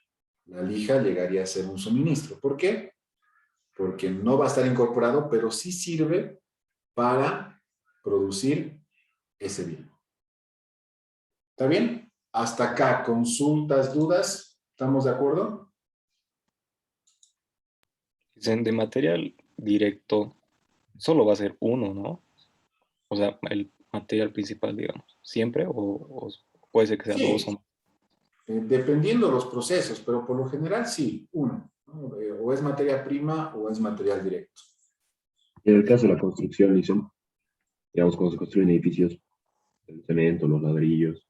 la lija llegaría a ser un suministro. ¿Por qué? Porque no va a estar incorporado, pero sí sirve para producir ese bien. ¿Está bien? Hasta acá, consultas, dudas, ¿estamos de acuerdo? Dicen, de material directo solo va a ser uno, ¿no? O sea, el material principal, digamos, siempre, o puede ser que sea dos o Sí. más. dependiendo de los procesos, pero por lo general sí, uno, ¿no? O es materia prima o es material directo. En el caso de la construcción, dicen, digamos, cuando se construyen edificios, el cemento, los ladrillos.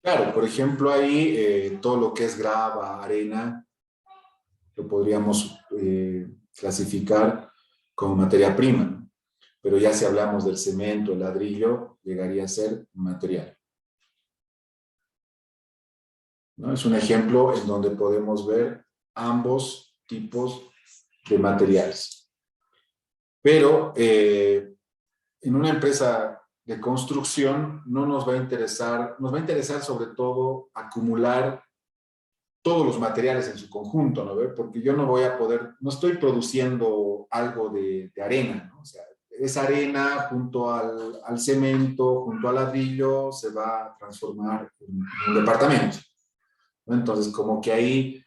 Claro, por ejemplo, ahí todo lo que es grava, arena, lo podríamos clasificar como materia prima, ¿no? Pero ya si hablamos del cemento, el ladrillo, llegaría a ser material, ¿no? Es un ejemplo en donde podemos ver ambos tipos de materiales. Pero en una empresa de construcción no nos va a interesar sobre todo acumular todos los materiales en su conjunto, ¿no? Porque yo no voy a poder, no estoy produciendo algo de arena, ¿no? O sea, esa arena junto al cemento, junto al ladrillo, se va a transformar en un departamento, ¿no? Entonces, como que ahí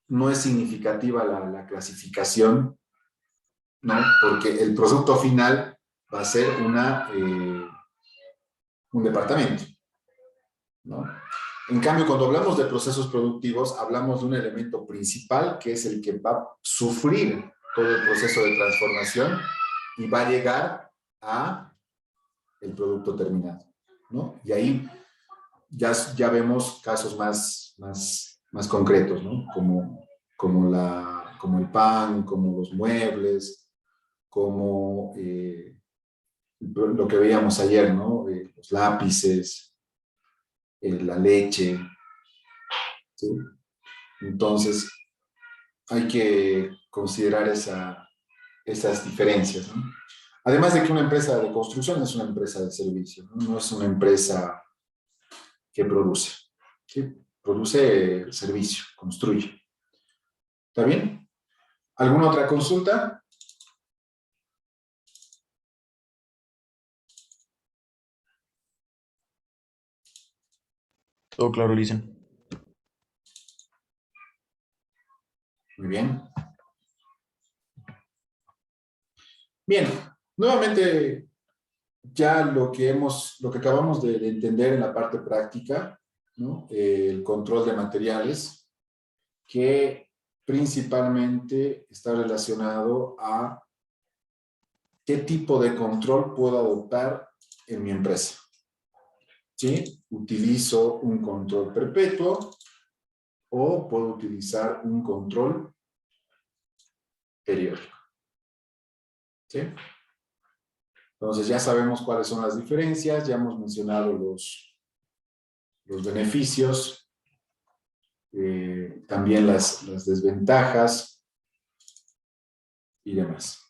no es significativa la clasificación, ¿no? Porque el producto final va a ser un departamento, ¿no? En cambio, cuando hablamos de procesos productivos, hablamos de un elemento principal que es el que va a sufrir todo el proceso de transformación y va a llegar a el producto terminado, ¿no? Y ahí ya vemos casos más concretos, ¿no? Como el pan, como los muebles, como lo que veíamos ayer, ¿no? Los lápices, la leche, ¿sí? Entonces, hay que considerar esas diferencias, ¿no? Además de que una empresa de construcción es una empresa de servicio, ¿no? No es una empresa que produce, ¿sí? Produce servicio, construye. ¿Está bien? ¿Alguna otra consulta? Todo claro, Lisen. Muy bien. Bien, nuevamente ya lo que acabamos de entender en la parte práctica, ¿no? El control de materiales, que principalmente está relacionado a qué tipo de control puedo adoptar en mi empresa. ¿Sí? Utilizo un control perpetuo o puedo utilizar un control periódico. ¿Sí? Entonces ya sabemos cuáles son las diferencias, ya hemos mencionado los beneficios, también las desventajas y demás.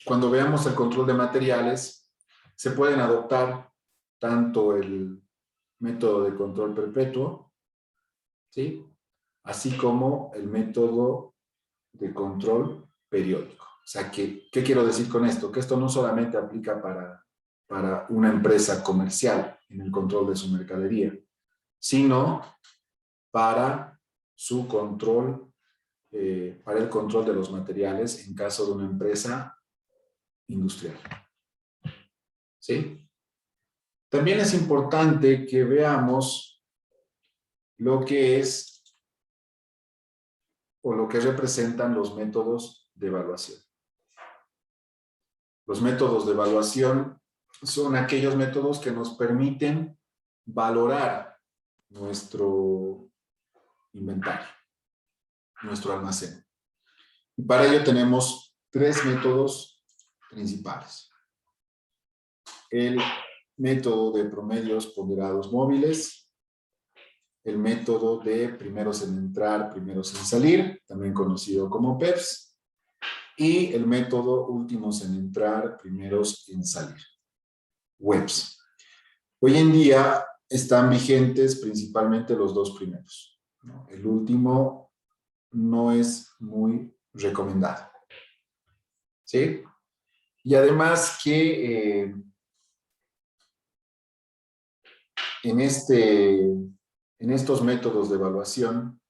Cuando veamos el control de materiales, se pueden adoptar tanto el método de control perpetuo, ¿sí? Así como el método de control periódico. O sea, ¿qué quiero decir con esto? Que esto no solamente aplica para una empresa comercial en el control de su mercadería, sino para su control, para el control de los materiales en caso de una empresa industrial. ¿Sí? También es importante que veamos lo que es o lo que representan los métodos de evaluación. Los métodos de evaluación son aquellos métodos que nos permiten valorar nuestro inventario, nuestro almacén. Y para ello tenemos tres métodos principales. El método de promedios ponderados móviles, el método de primeros en entrar, primeros en salir, también conocido como PEPS, y el método últimos en entrar, primeros en salir, WEPS. Hoy en día están vigentes principalmente los dos primeros, ¿no? El último no es muy recomendado, ¿sí? Y además que en estos métodos de evaluación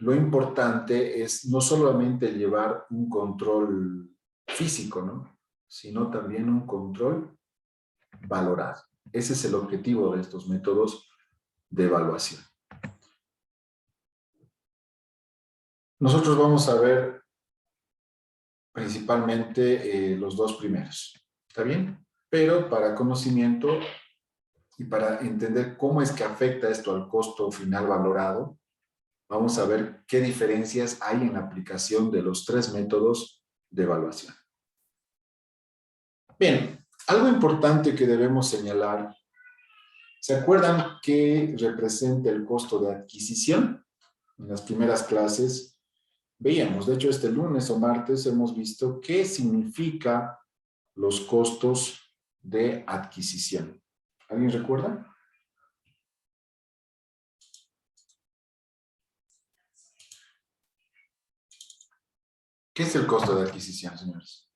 lo importante es no solamente llevar un control físico, ¿no? Sino también un control valorado. Ese es el objetivo de estos métodos de evaluación. Nosotros vamos a ver principalmente los dos primeros, ¿está bien? Pero para conocimiento y para entender cómo es que afecta esto al costo final valorado, vamos a ver qué diferencias hay en la aplicación de los tres métodos de evaluación. Bien, algo importante que debemos señalar, ¿se acuerdan qué representa el costo de adquisición? En las primeras clases veíamos, de hecho este lunes o martes hemos visto qué significa los costos de adquisición. ¿Alguien recuerda? ¿Qué es el costo de adquisición, señores?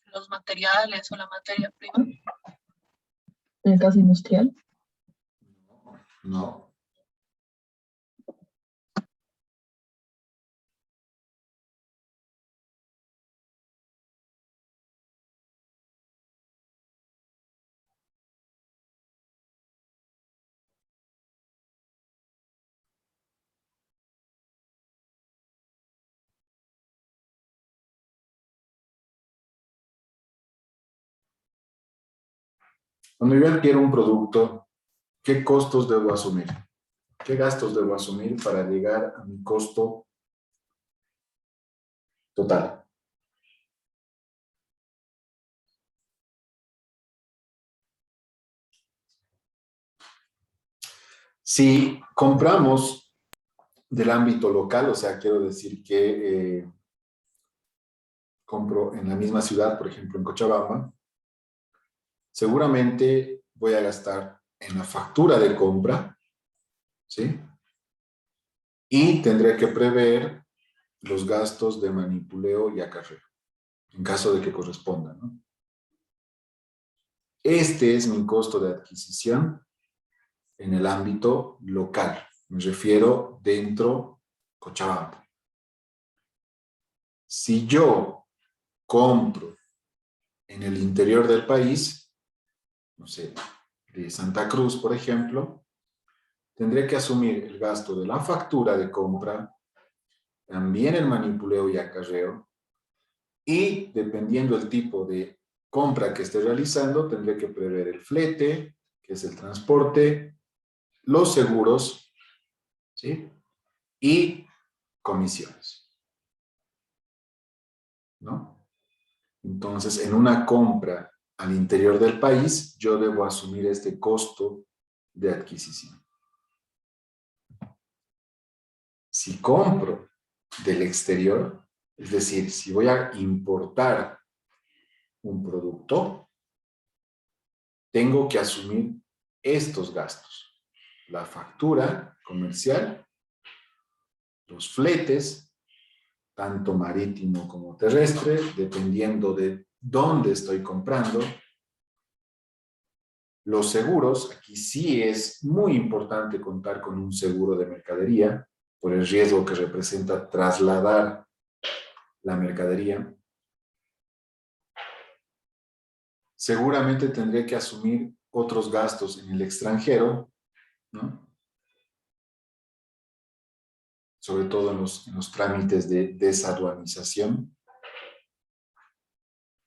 Los materiales o la materia prima. ¿El gas industrial? No. Cuando yo adquiero un producto, ¿qué costos debo asumir? ¿Qué gastos debo asumir para llegar a mi costo total? Si compramos del ámbito local, o sea, quiero decir que compro en la misma ciudad, por ejemplo, en Cochabamba, seguramente voy a gastar en la factura de compra, ¿sí? Y tendré que prever los gastos de manipuleo y acarreo, en caso de que corresponda, ¿no? Este es mi costo de adquisición en el ámbito local. Me refiero dentro Cochabamba. Si yo compro en el interior del país, no sé, de Santa Cruz, por ejemplo, tendré que asumir el gasto de la factura de compra, también el manipuleo y acarreo, y dependiendo del tipo de compra que esté realizando, tendré que prever el flete, que es el transporte, los seguros, ¿sí? Y comisiones, ¿no? Entonces, en una compra al interior del país, yo debo asumir este costo de adquisición. Si compro del exterior, es decir, si voy a importar un producto, tengo que asumir estos gastos. La factura comercial, los fletes, tanto marítimo como terrestre, dependiendo de dónde estoy comprando. Los seguros, aquí sí es muy importante contar con un seguro de mercadería por el riesgo que representa trasladar la mercadería. Seguramente tendré que asumir otros gastos en el extranjero, ¿no? Sobre todo en los trámites de desaduanización.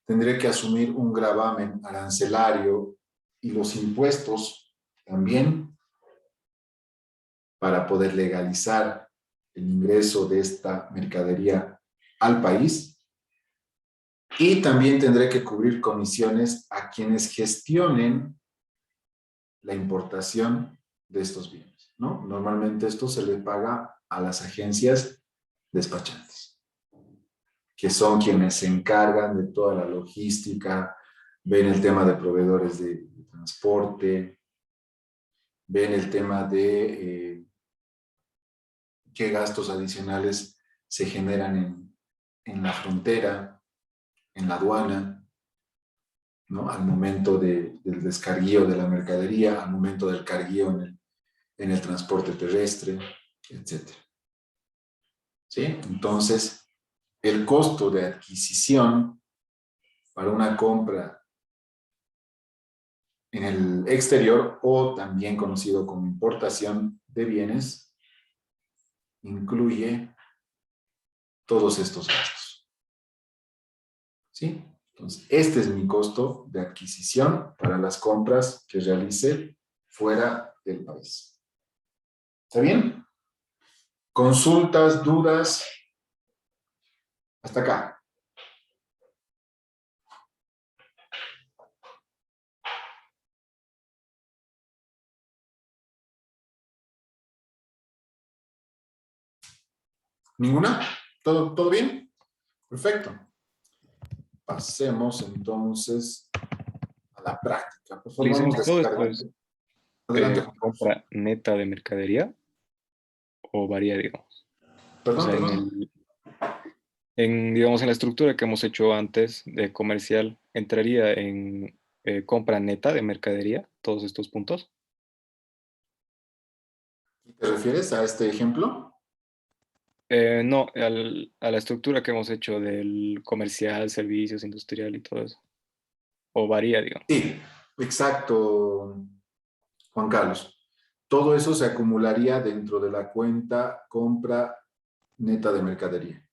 Tendré que asumir un gravamen arancelario y los impuestos también para poder legalizar el ingreso de esta mercadería al país. Y también tendré que cubrir comisiones a quienes gestionen la importación de estos bienes, ¿no? Normalmente esto se le paga a las agencias despachantes, que son quienes se encargan de toda la logística, ven el tema de proveedores de transporte, ven el tema de qué gastos adicionales se generan en la frontera, en la aduana. ¿no? Al momento del descarguío de la mercadería, al momento del carguío en el transporte terrestre, etc. ¿Sí? Entonces, el costo de adquisición para una compra en el exterior, o también conocido como importación de bienes, incluye todos estos gastos. ¿Sí? Entonces, este es mi costo de adquisición para las compras que realice fuera del país. ¿Está bien? Consultas, dudas. Hasta acá. ¿Ninguna? ¿Todo bien? Perfecto. Pasemos entonces a la práctica. Por favor, vamos Licenciado, ¿todo esto es descargando. Adelante, Juan Carlos. compra neta de mercadería o varía, digamos? O Perdón, sea, perdón. digamos, en la estructura que hemos hecho antes de comercial, ¿entraría en compra neta de mercadería todos estos puntos? ¿Te refieres a este ejemplo? No, a la estructura que hemos hecho del comercial, servicios, industrial y todo eso. O varía, digamos. Sí, exacto, Juan Carlos. Todo eso se acumularía dentro de la cuenta compra neta de mercadería,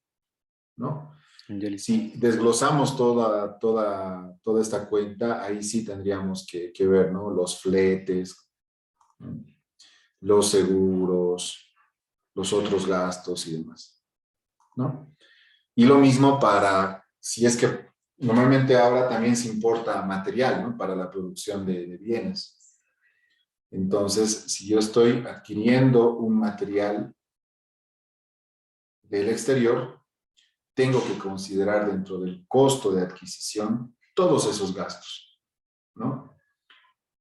¿no? Ya listo. Si desglosamos toda esta cuenta, ahí sí tendríamos que ver, ¿no? Los fletes, ¿no? Los seguros, los otros gastos y demás, ¿no? Y lo mismo para, si es que normalmente ahora también se importa material, ¿no? Para la producción de bienes. Entonces, si yo estoy adquiriendo un material del exterior, tengo que considerar dentro del costo de adquisición todos esos gastos, ¿no?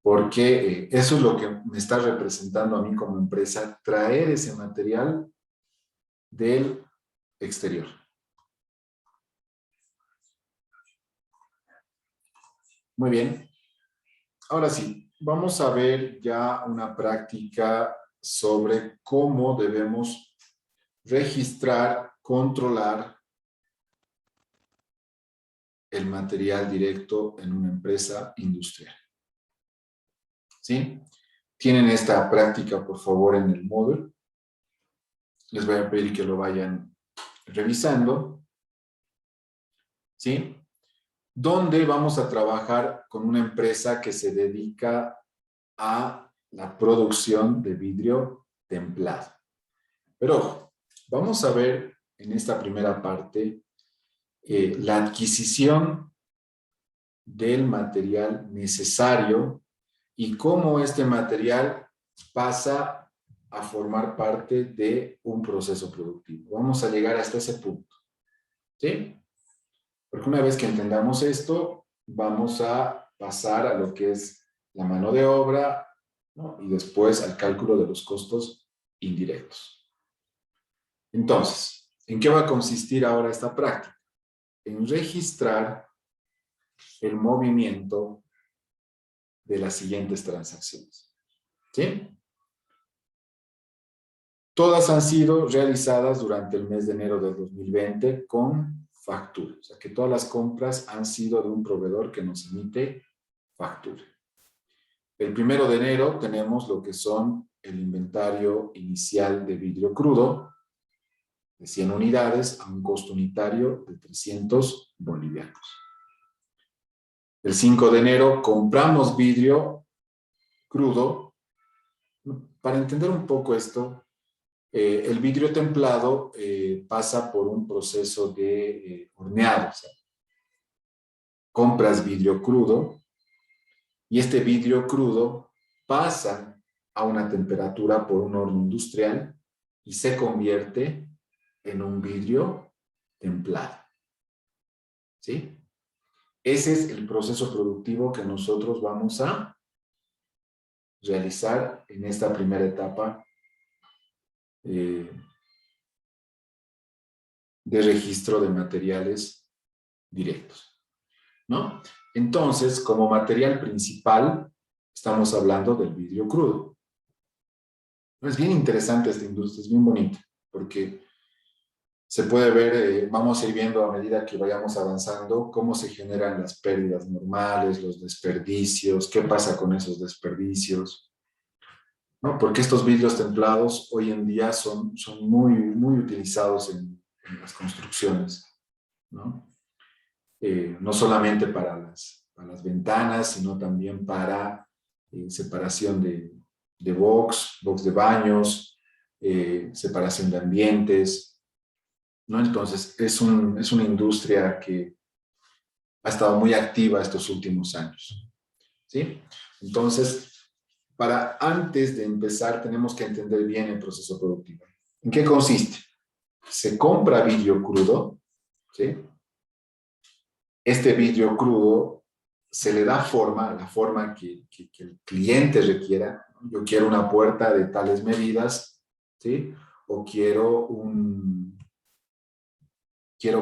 Porque eso es lo que me está representando a mí como empresa, traer ese material del exterior. Muy bien. Ahora sí, vamos a ver ya una práctica sobre cómo debemos registrar, controlar el material directo en una empresa industrial. ¿Sí? Tienen esta práctica, por favor, en el Moodle. Les voy a pedir que lo vayan revisando. ¿Sí? Donde vamos a trabajar con una empresa que se dedica a la producción de vidrio templado. Pero ojo, vamos a ver en esta primera parte la adquisición del material necesario y cómo este material pasa a formar parte de un proceso productivo. Vamos a llegar hasta ese punto. ¿Sí? Porque una vez que entendamos esto, vamos a pasar a lo que es la mano de obra, ¿no? Y después al cálculo de los costos indirectos. Entonces, ¿en qué va a consistir ahora esta práctica? En registrar el movimiento de las siguientes transacciones. ¿Sí? Todas han sido realizadas durante el mes de enero del 2020 con factura. O sea, que todas las compras han sido de un proveedor que nos emite factura. El 1 de enero tenemos lo que son el inventario inicial de vidrio crudo de 100 unidades a un costo unitario de 300 bolivianos. El 5 de enero compramos vidrio crudo. Para entender un poco esto, el vidrio templado pasa por un proceso de horneado. O sea, compras vidrio crudo y este vidrio crudo pasa a una temperatura por un horno industrial y se convierte en un vidrio templado. ¿Sí? Ese es el proceso productivo que nosotros vamos a realizar en esta primera etapa de registro de materiales directos, ¿no? Entonces, como material principal, estamos hablando del vidrio crudo. Es bien interesante esta industria, es bien bonita, porque se puede ver, vamos a ir viendo a medida que vayamos avanzando, cómo se generan las pérdidas normales, los desperdicios, qué pasa con esos desperdicios, ¿no? Porque estos vidrios templados hoy en día son muy, muy utilizados en las construcciones, ¿no? No solamente para las ventanas, sino también para separación de box de baños, separación de ambientes, ¿no? Entonces, es una industria que ha estado muy activa estos últimos años, ¿sí? Entonces, antes de empezar, tenemos que entender bien el proceso productivo. ¿En qué consiste? Se compra vidrio crudo, ¿sí? Este vidrio crudo se le da forma, la forma que el cliente requiera. Yo quiero una puerta de tales medidas, ¿sí? O quiero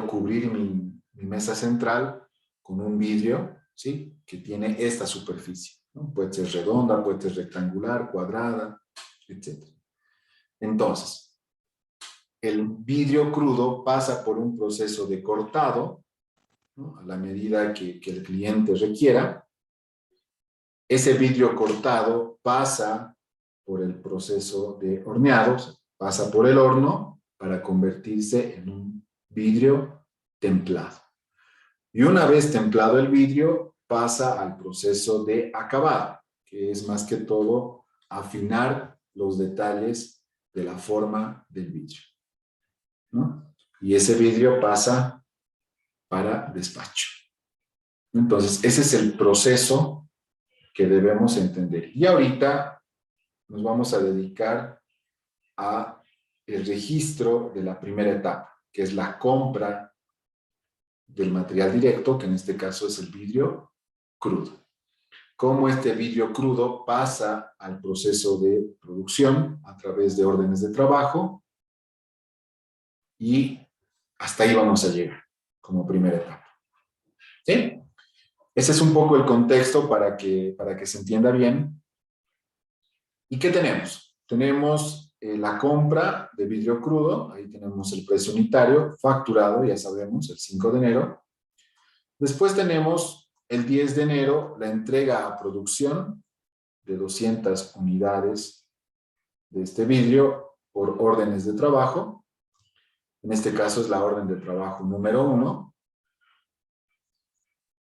cubrir mi mesa central con un vidrio, ¿sí? Que tiene esta superficie, ¿no? Puede ser redonda, puede ser rectangular, cuadrada, etc. Entonces, el vidrio crudo pasa por un proceso de cortado, ¿no? A la medida que el cliente requiera. Ese vidrio cortado pasa por el proceso de horneado, pasa por el horno para convertirse en un vidrio templado. Y una vez templado el vidrio, pasa al proceso de acabado, que es más que todo afinar los detalles de la forma del vidrio, ¿no? Y ese vidrio pasa para despacho. Entonces, ese es el proceso que debemos entender. Y ahorita nos vamos a dedicar a el registro de la primera etapa, que es la compra del material directo, que en este caso es el vidrio crudo. Cómo este vidrio crudo pasa al proceso de producción a través de órdenes de trabajo, y hasta ahí vamos a llegar como primera etapa. ¿Sí? Ese es un poco el contexto para que se entienda bien. ¿Y qué tenemos? Tenemos la compra de vidrio crudo, ahí tenemos el precio unitario, facturado, ya sabemos, el 5 de enero. Después tenemos el 10 de enero la entrega a producción de 200 unidades de este vidrio por órdenes de trabajo. En este caso es la orden de trabajo número 1.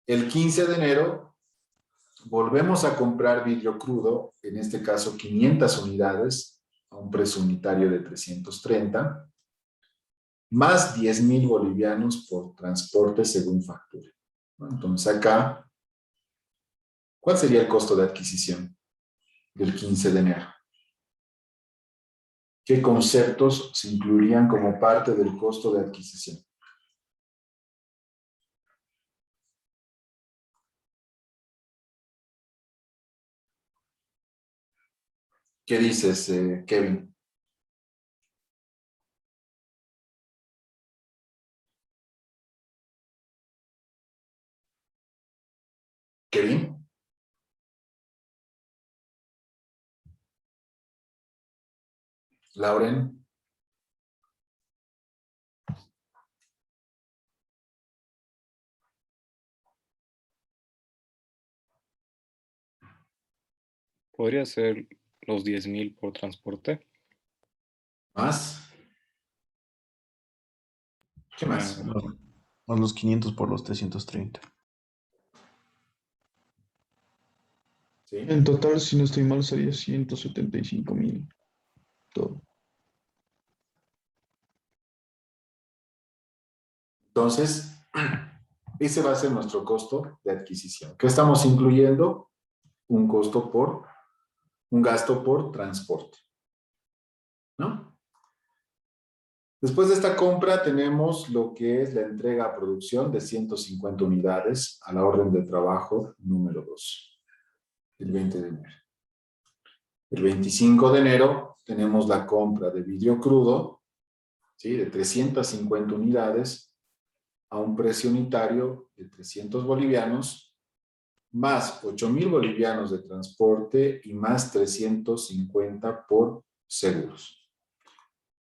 El 15 de enero volvemos a comprar vidrio crudo, en este caso 500 unidades, a un precio unitario de 330, más 10,000 bolivianos por transporte según factura. Entonces acá, ¿cuál sería el costo de adquisición del 15 de enero? ¿Qué conceptos se incluirían como parte del costo de adquisición? ¿Qué dices, Kevin? ¿Kevin? ¿Lauren? Podría ser los 10,000 por transporte. ¿Más? ¿Qué más? Más los 500 por los 330. ¿Sí? En total, si no estoy mal, sería 175,000. Todo. Entonces, ese va a ser nuestro costo de adquisición. ¿Qué estamos incluyendo? Un gasto por transporte, ¿no? Después de esta compra tenemos lo que es la entrega a producción de 150 unidades a la orden de trabajo número 2, el 20 de enero. El 25 de enero tenemos la compra de vidrio crudo, ¿sí? De 350 unidades a un precio unitario de 300 bolivianos, más 8.000 bolivianos de transporte y más 350 por seguros.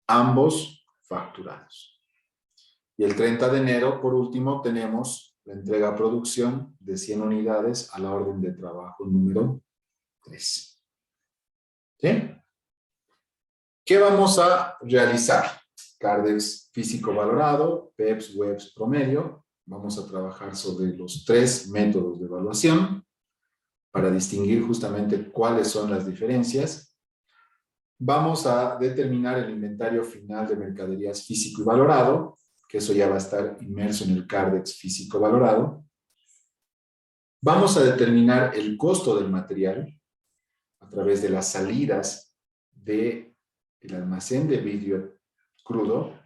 Ambos facturados. Y el 30 de enero, por último, tenemos la entrega a producción de 100 unidades a la orden de trabajo número 3. ¿Sí? ¿Qué vamos a realizar? Cardex físico valorado, PEPS, WEPS promedio. Vamos a trabajar sobre los 3 métodos de evaluación para distinguir justamente cuáles son las diferencias. Vamos a determinar el inventario final de mercaderías físico y valorado, que eso ya va a estar inmerso en el Cardex físico valorado. Vamos a determinar el costo del material a través de las salidas del almacén de vidrio crudo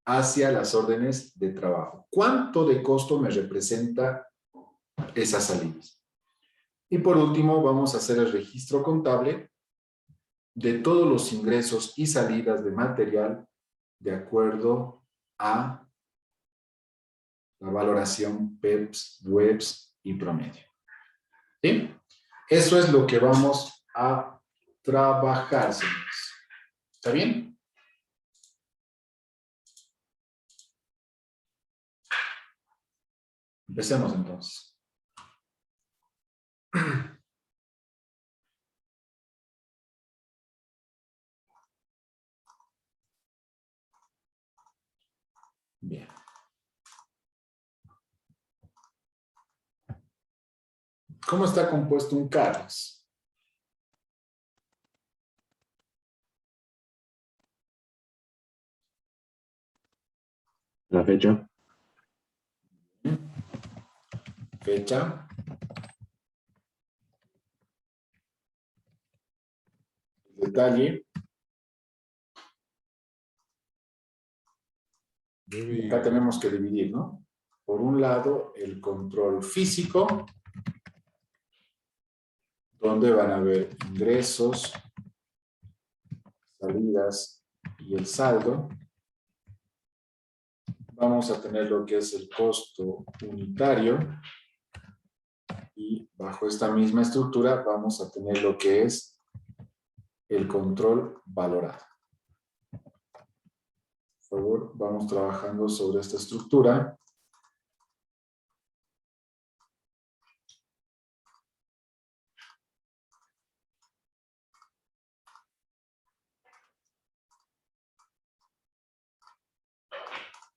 hacia las órdenes de trabajo. ¿Cuánto de costo me representa esas salidas? Y por último, vamos a hacer el registro contable de todos los ingresos y salidas de material de acuerdo a la valoración PEPS, WEPS y promedio. ¿Sí? Eso es lo que vamos a trabajar, señores. ¿Está bien? Empecemos entonces. Bien. ¿Cómo está compuesto un Cardex? La fecha, Fecha. Detalle. Acá tenemos que dividir, ¿no? Por un lado, el control físico, donde van a haber ingresos, salidas y el saldo. Vamos a tener lo que es el costo unitario y bajo esta misma estructura vamos a tener lo que es el control valorado. Por favor, vamos trabajando sobre esta estructura.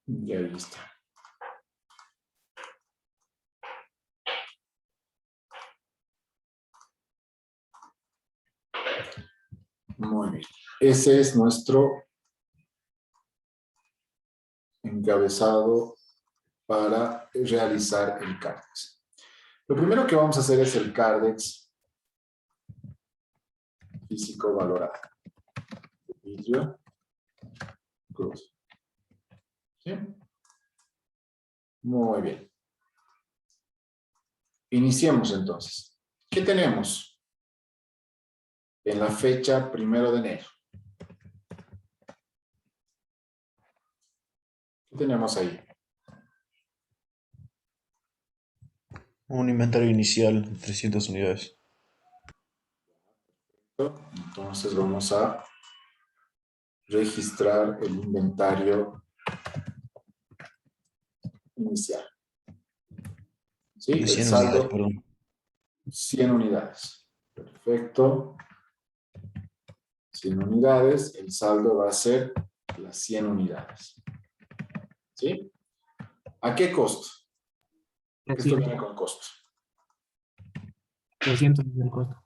Y ahí está. Muy bien. Ese es nuestro encabezado para realizar el Cardex. Lo primero que vamos a hacer es el Cardex físico valorado. Vidrio cruz. ¿Sí? Muy bien. Iniciemos entonces. ¿Qué tenemos en la fecha 1 de enero? ¿Qué tenemos ahí? Un inventario inicial de 300 unidades. Entonces vamos a registrar el inventario inicial. ¿Sí? De El 100 unidades, saldo, perdón. 100 unidades. Perfecto. 100 unidades. El saldo va a ser las 100 unidades. ¿Sí? ¿A qué costo? Esto viene con costo. 300 es el costo.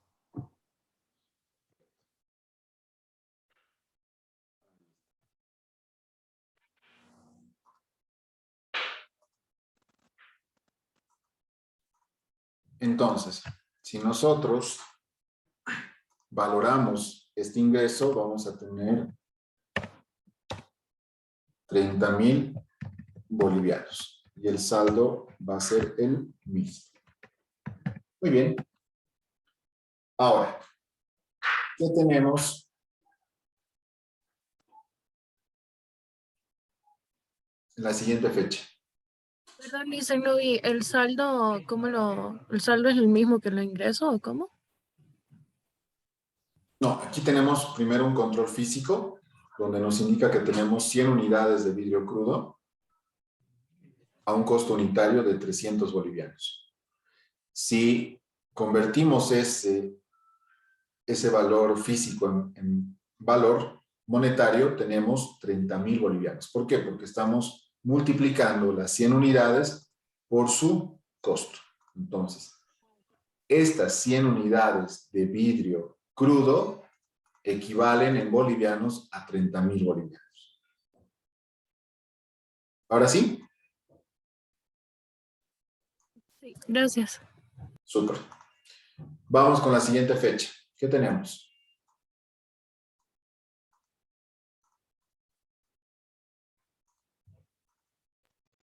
Entonces, si nosotros valoramos este ingreso, vamos a tener 30.000 bolivianos. Y el saldo va a ser el mismo. Muy bien. Ahora, ¿qué tenemos? En la siguiente fecha. Perdón, Lisa, no vi el saldo, el saldo es el mismo que el ingreso o cómo? No, aquí tenemos primero un control físico, donde nos indica que tenemos 100 unidades de vidrio crudo a un costo unitario de 300 bolivianos. Si convertimos ese valor físico en valor monetario, tenemos 30.000 bolivianos. ¿Por qué? Porque estamos multiplicando las 100 unidades por su costo. Entonces, estas 100 unidades de vidrio crudo equivalen en bolivianos a 30.000 bolivianos. ¿Ahora sí? Sí, gracias. Súper. Vamos con la siguiente fecha. ¿Qué tenemos?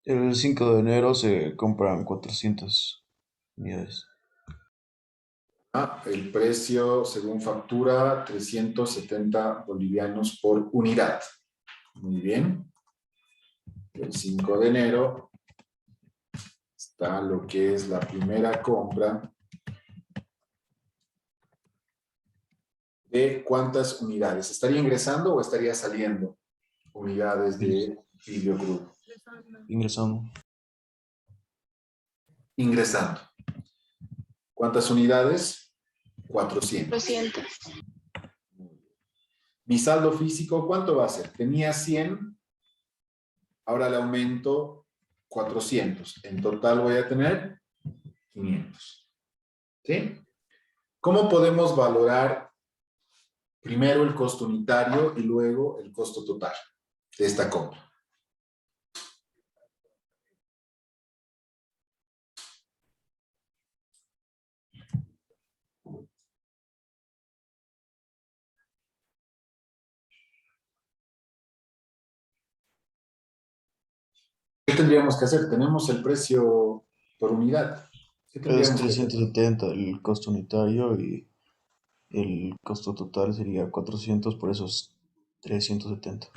El 5 de enero se compran 400 unidades. El precio, según factura, 370 bolivianos por unidad. Muy bien. El 5 de enero está lo que es la primera compra de ¿cuántas unidades? ¿Estaría ingresando o estaría saliendo unidades de vidrio crudo? Ingresando. Ingresando. ¿Cuántas unidades? 400. 200. Mi saldo físico, ¿cuánto va a ser? Tenía 100, ahora le aumento 400. En total voy a tener 500. ¿Sí? ¿Cómo podemos valorar primero el costo unitario y luego el costo total de esta compra? ¿Qué tendríamos que hacer? Tenemos el precio por unidad. ¿Qué Es tendríamos que hacer? 370 el costo unitario y el costo total sería 400, por eso es 370.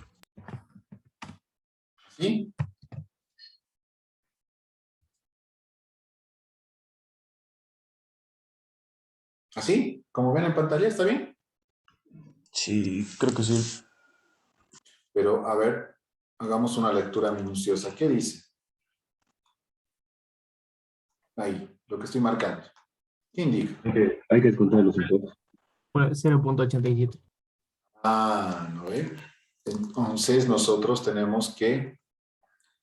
¿Sí? ¿Así? Como ven en pantalla, ¿está bien? Sí, creo que sí. Pero, a ver, hagamos una lectura minuciosa. ¿Qué dice? Ahí, lo que estoy marcando. ¿Qué indica? Hay que descontar los impuestos. 0.87. ¿No ve? Entonces, nosotros tenemos que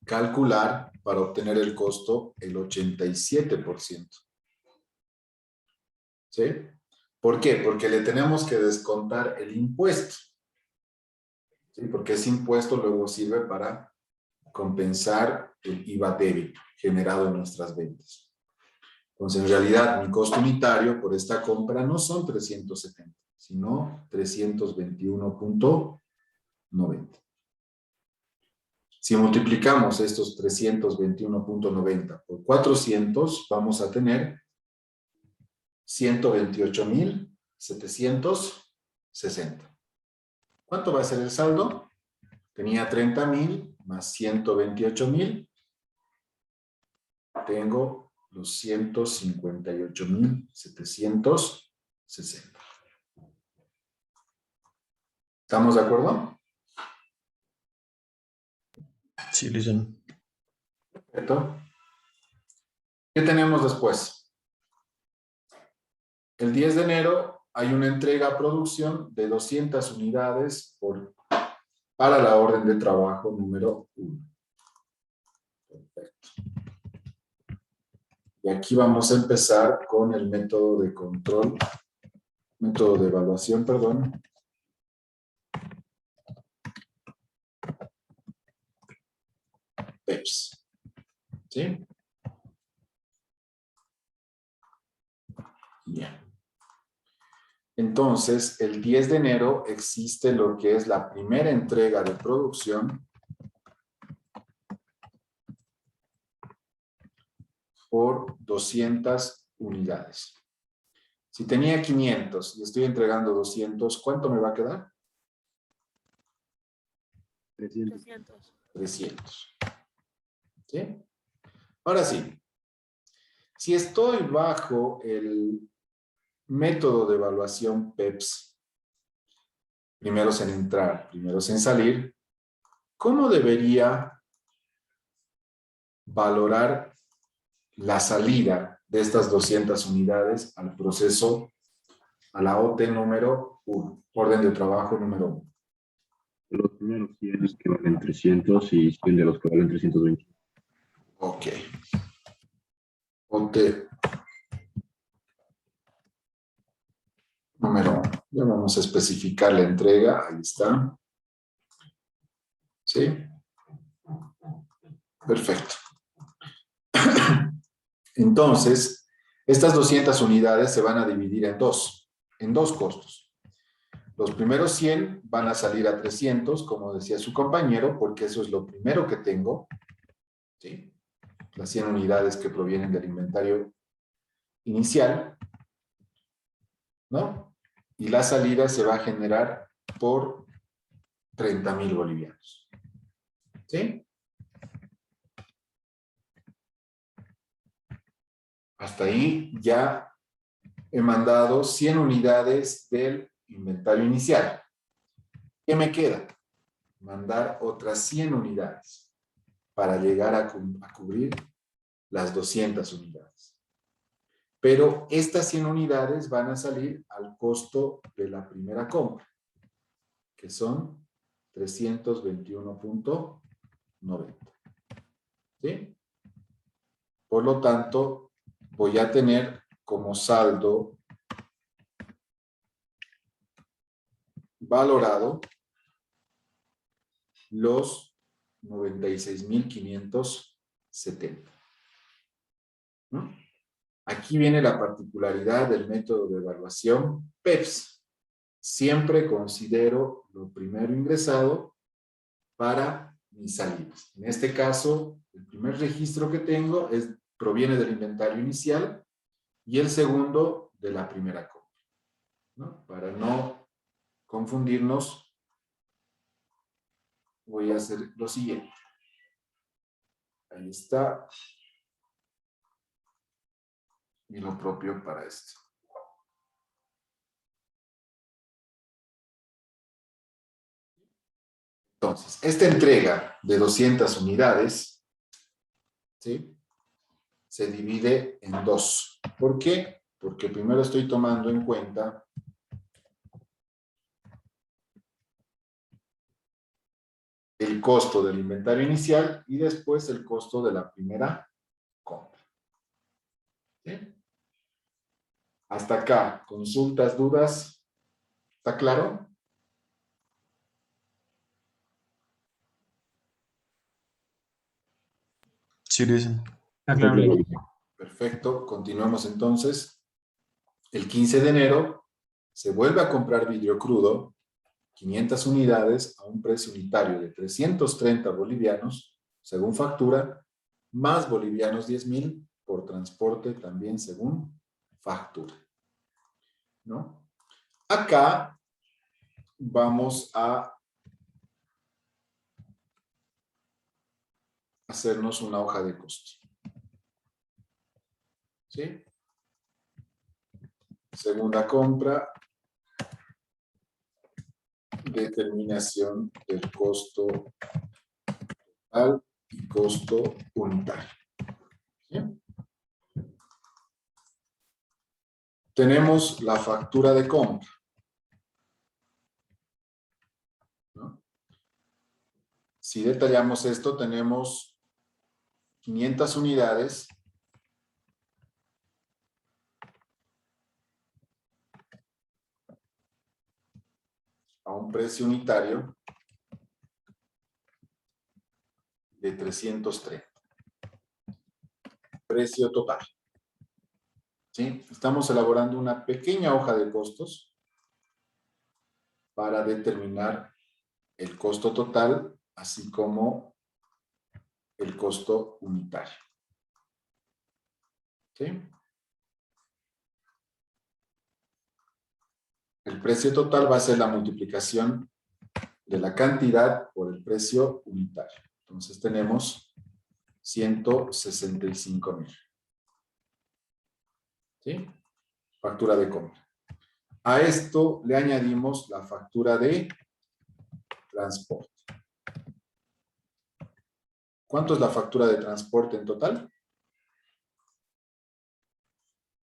calcular para obtener el costo el 87%. ¿Sí? ¿Por qué? Porque le tenemos que descontar el impuesto. ¿Sí? Porque ese impuesto luego sirve para compensar el IVA débito generado en nuestras ventas. Entonces, en realidad, mi costo unitario por esta compra no son 370, sino 321.90. Si multiplicamos estos 321.90 por 400, vamos a tener 128.760. ¿Cuánto va a ser el saldo? Tenía 30.000 más 128.000. Tengo los 158.760. ¿Estamos de acuerdo? Sí, listen. Perfecto. ¿Qué tenemos después? El 10 de enero hay una entrega a producción de 200 unidades para la orden de trabajo número 1. Perfecto. Y aquí vamos a empezar con el método de control, método de evaluación, perdón. PEPS. ¿Sí? Bien. Entonces, el 10 de enero existe lo que es la primera entrega de producción por 200 unidades. Si tenía 500 y estoy entregando 200, ¿cuánto me va a quedar? 300. 300. ¿Sí? Ahora sí, si estoy bajo el método de evaluación PEPS, primeros en entrar, primeros en salir, ¿cómo debería valorar la salida de estas 200 unidades al proceso, a la OT número 1, orden de trabajo número 1? Los primeros 100 que valen 300 y 100 de los que valen 320. Ok. OT número 1. Ya vamos a especificar la entrega. Ahí está. ¿Sí? Perfecto. Entonces, estas 200 unidades se van a dividir en dos costos. Los primeros 100 van a salir a 300, como decía su compañero, porque eso es lo primero que tengo. ¿Sí? Las 100 unidades que provienen del inventario inicial, ¿no? Y la salida se va a generar por 30.000 bolivianos. ¿Sí? Hasta ahí ya he mandado 100 unidades del inventario inicial. ¿Qué me queda? Mandar otras 100 unidades para llegar a cubrir las 200 unidades. Pero estas 100 unidades van a salir al costo de la primera compra, que son 321.90. ¿Sí? Por lo tanto, voy a tener como saldo valorado los 96.570. ¿No? Aquí viene la particularidad del método de evaluación PEPS. Siempre considero lo primero ingresado para mis salidas. En este caso, el primer registro que tengo proviene del inventario inicial y el segundo de la primera compra, ¿no? Para no confundirnos, voy a hacer lo siguiente. Ahí está. Y lo propio para esto. Entonces, esta entrega de 200 unidades, ¿sí?, se divide en dos. ¿Por qué? Porque primero estoy tomando en cuenta el costo del inventario inicial y después el costo de la primera compra. ¿Sí? Hasta acá, consultas, dudas. ¿Está claro? Sí, dicen. Está claro. Perfecto, continuamos entonces. El 15 de enero se vuelve a comprar vidrio crudo, 500 unidades a un precio unitario de 330 bolivianos, según factura, más bolivianos 10.000 por transporte también según factura. ¿No? Acá vamos a hacernos una hoja de costo. ¿Sí? Segunda compra, determinación del costo total y costo unitario. ¿Sí? Tenemos la factura de compra, ¿no? Si detallamos esto, tenemos 500 unidades a un precio unitario de 330. Precio total. ¿Sí? Estamos elaborando una pequeña hoja de costos para determinar el costo total, así como el costo unitario. ¿Sí? El precio total va a ser la multiplicación de la cantidad por el precio unitario. Entonces tenemos 165,000. ¿Sí? Factura de compra. A esto le añadimos la factura de transporte. ¿Cuánto es la factura de transporte en total?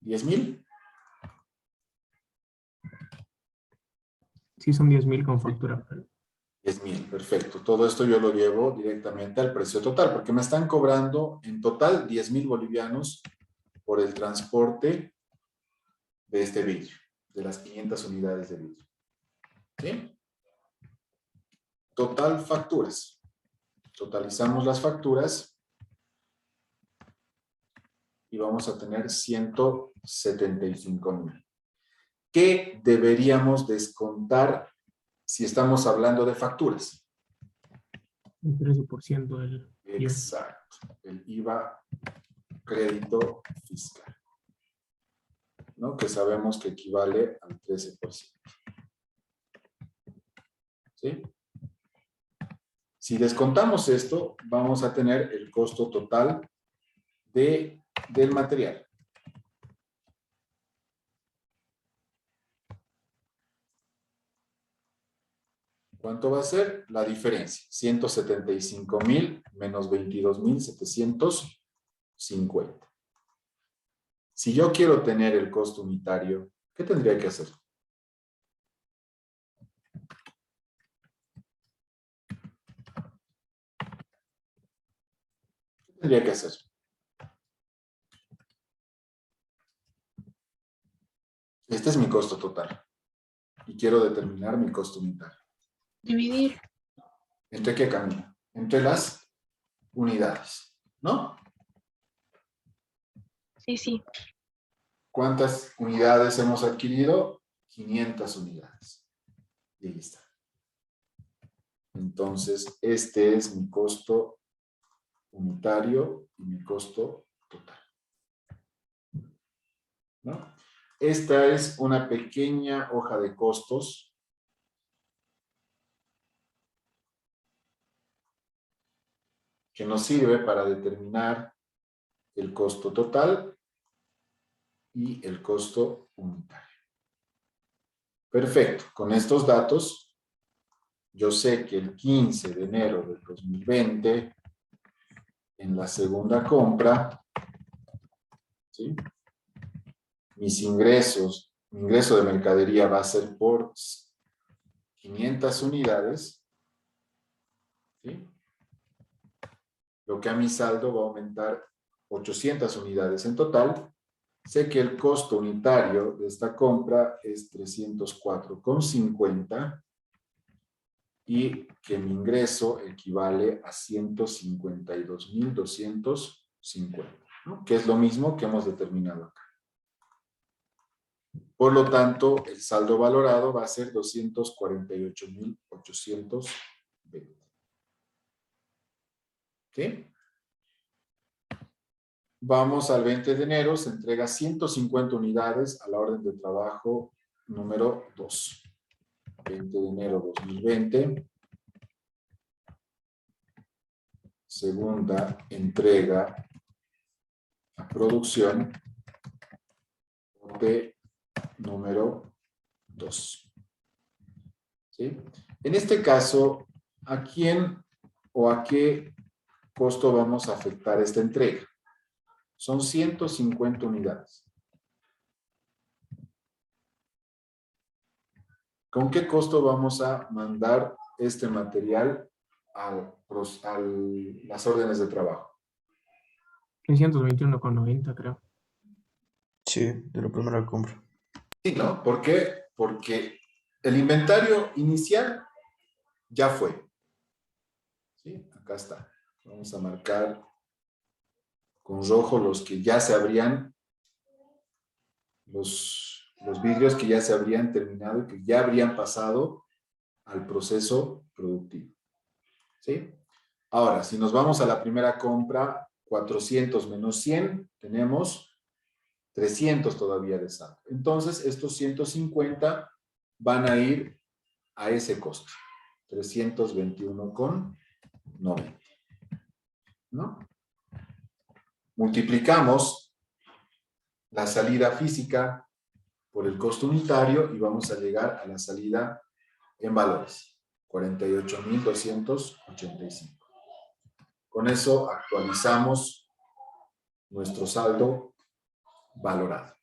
10,000. Sí, son 10,000 con factura. 10,000, perfecto. Todo esto yo lo llevo directamente al precio total, porque me están cobrando en total 10,000 bolivianos por el transporte de este vidrio, de las 500 unidades de vidrio. ¿Sí? Total facturas. Totalizamos las facturas y vamos a tener 175,000. ¿Qué deberíamos descontar si estamos hablando de facturas? El 13% del IVA. Exacto. El IVA crédito fiscal, ¿no? Que sabemos que equivale al 13%. ¿Sí? Si descontamos esto, vamos a tener el costo total del material. ¿Cuánto va a ser? La diferencia. 175,000 menos 22,750. Si yo quiero tener el costo unitario, ¿qué tendría que hacer? ¿Qué tendría que hacer? Este es mi costo total. Y quiero determinar mi costo unitario. Dividir. ¿Entre qué camino? Entre las unidades, ¿no? Sí, sí. ¿Cuántas unidades hemos adquirido? 500 unidades. Y ahí está. Entonces, este es mi costo unitario y mi costo total. ¿No? Esta es una pequeña hoja de costos que nos sirve para determinar el costo total y el costo unitario. Perfecto. Con estos datos, yo sé que el 15 de enero del 2020, en la segunda compra, ¿sí? Mis ingresos, mi ingreso de mercadería va a ser por 500 unidades, ¿sí? Lo que a mi saldo va a aumentar 800 unidades en total. Sé que el costo unitario de esta compra es 304,50 y que mi ingreso equivale a 152,250, ¿no? Que es lo mismo que hemos determinado acá. Por lo tanto, el saldo valorado va a ser 248,820. ¿Sí? Vamos al 20 de enero, se entrega 150 unidades a la orden de trabajo número 2. 20 de enero 2020. Segunda entrega a producción de número 2. ¿Sí? En este caso, ¿a quién o a qué costo vamos a afectar esta entrega? Son 150 unidades. ¿Con qué costo vamos a mandar este material a las órdenes de trabajo? 321,90 creo. Sí, de la primera compra. Sí, ¿no? ¿Por qué? Porque el inventario inicial ya fue. ¿Sí? Acá está. Vamos a marcar con rojo los que ya se habrían, los vidrios que ya se habrían terminado y que ya habrían pasado al proceso productivo. ¿Sí? Ahora, si nos vamos a la primera compra, 400 menos 100, tenemos 300 todavía de saldo. Entonces, estos 150 van a ir a ese costo. 321,90. ¿No? Multiplicamos la salida física por el costo unitario y vamos a llegar a la salida en valores, 48.285. Con eso actualizamos nuestro saldo valorado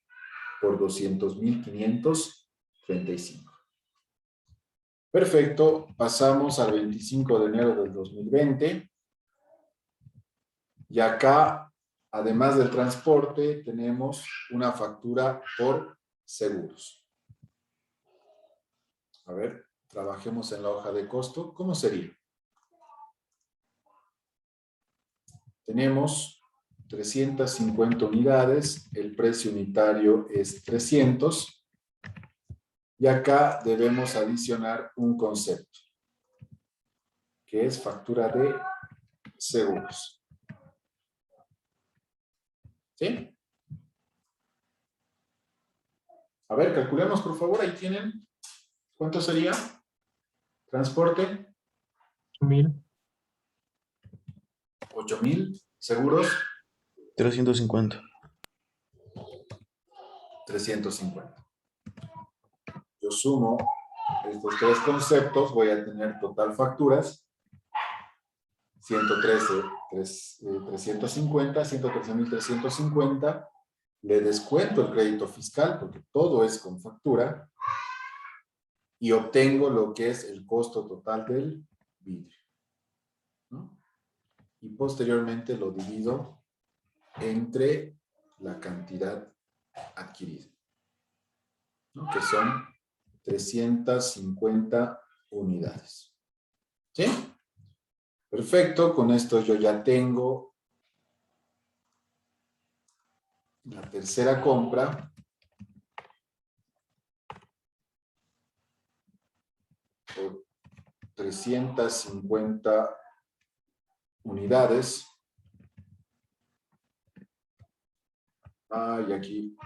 por 200.535. Perfecto, pasamos al 25 de enero del 2020. Y acá, además del transporte, tenemos una factura por seguros. A ver, trabajemos en la hoja de costo. ¿Cómo sería? Tenemos 350 unidades, el precio unitario es 300, y acá debemos adicionar un concepto, que es factura de seguros. ¿Sí? A ver, calculemos, por favor, ahí tienen. ¿Cuánto sería? Transporte. 1000. 8.000. Seguros. 350. 350. Yo sumo estos tres conceptos, voy a tener total facturas. 350, 113.350. Le descuento el crédito fiscal porque todo es con factura y obtengo lo que es el costo total del vidrio, ¿no? Y posteriormente lo divido entre la cantidad adquirida, ¿no? Que son 350 unidades. ¿Sí? Perfecto, con esto yo ya tengo la tercera compra por 350 unidades. Y aquí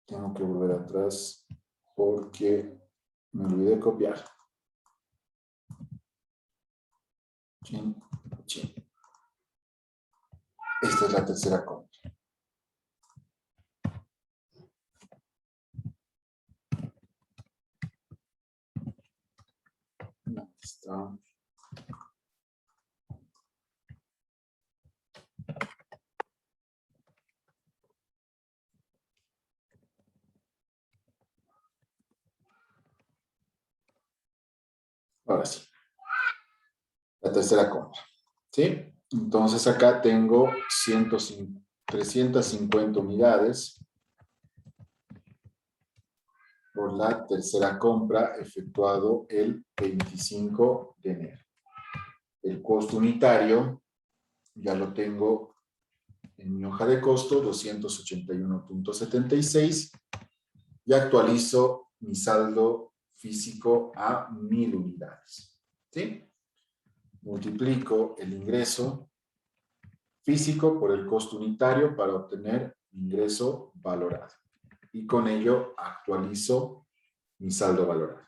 tengo que volver atrás porque me olvidé copiar. Chin, chin. Esta es la tercera compra. ¿Dónde está? Ahora sí. La tercera compra. ¿Sí? Entonces acá tengo 350 unidades por la tercera compra efectuado el 25 de enero. El costo unitario ya lo tengo en mi hoja de costo, 281.76, y actualizo mi saldo físico a 1000 unidades. ¿Sí? Multiplico el ingreso físico por el costo unitario para obtener ingreso valorado. Y con ello actualizo mi saldo valorado.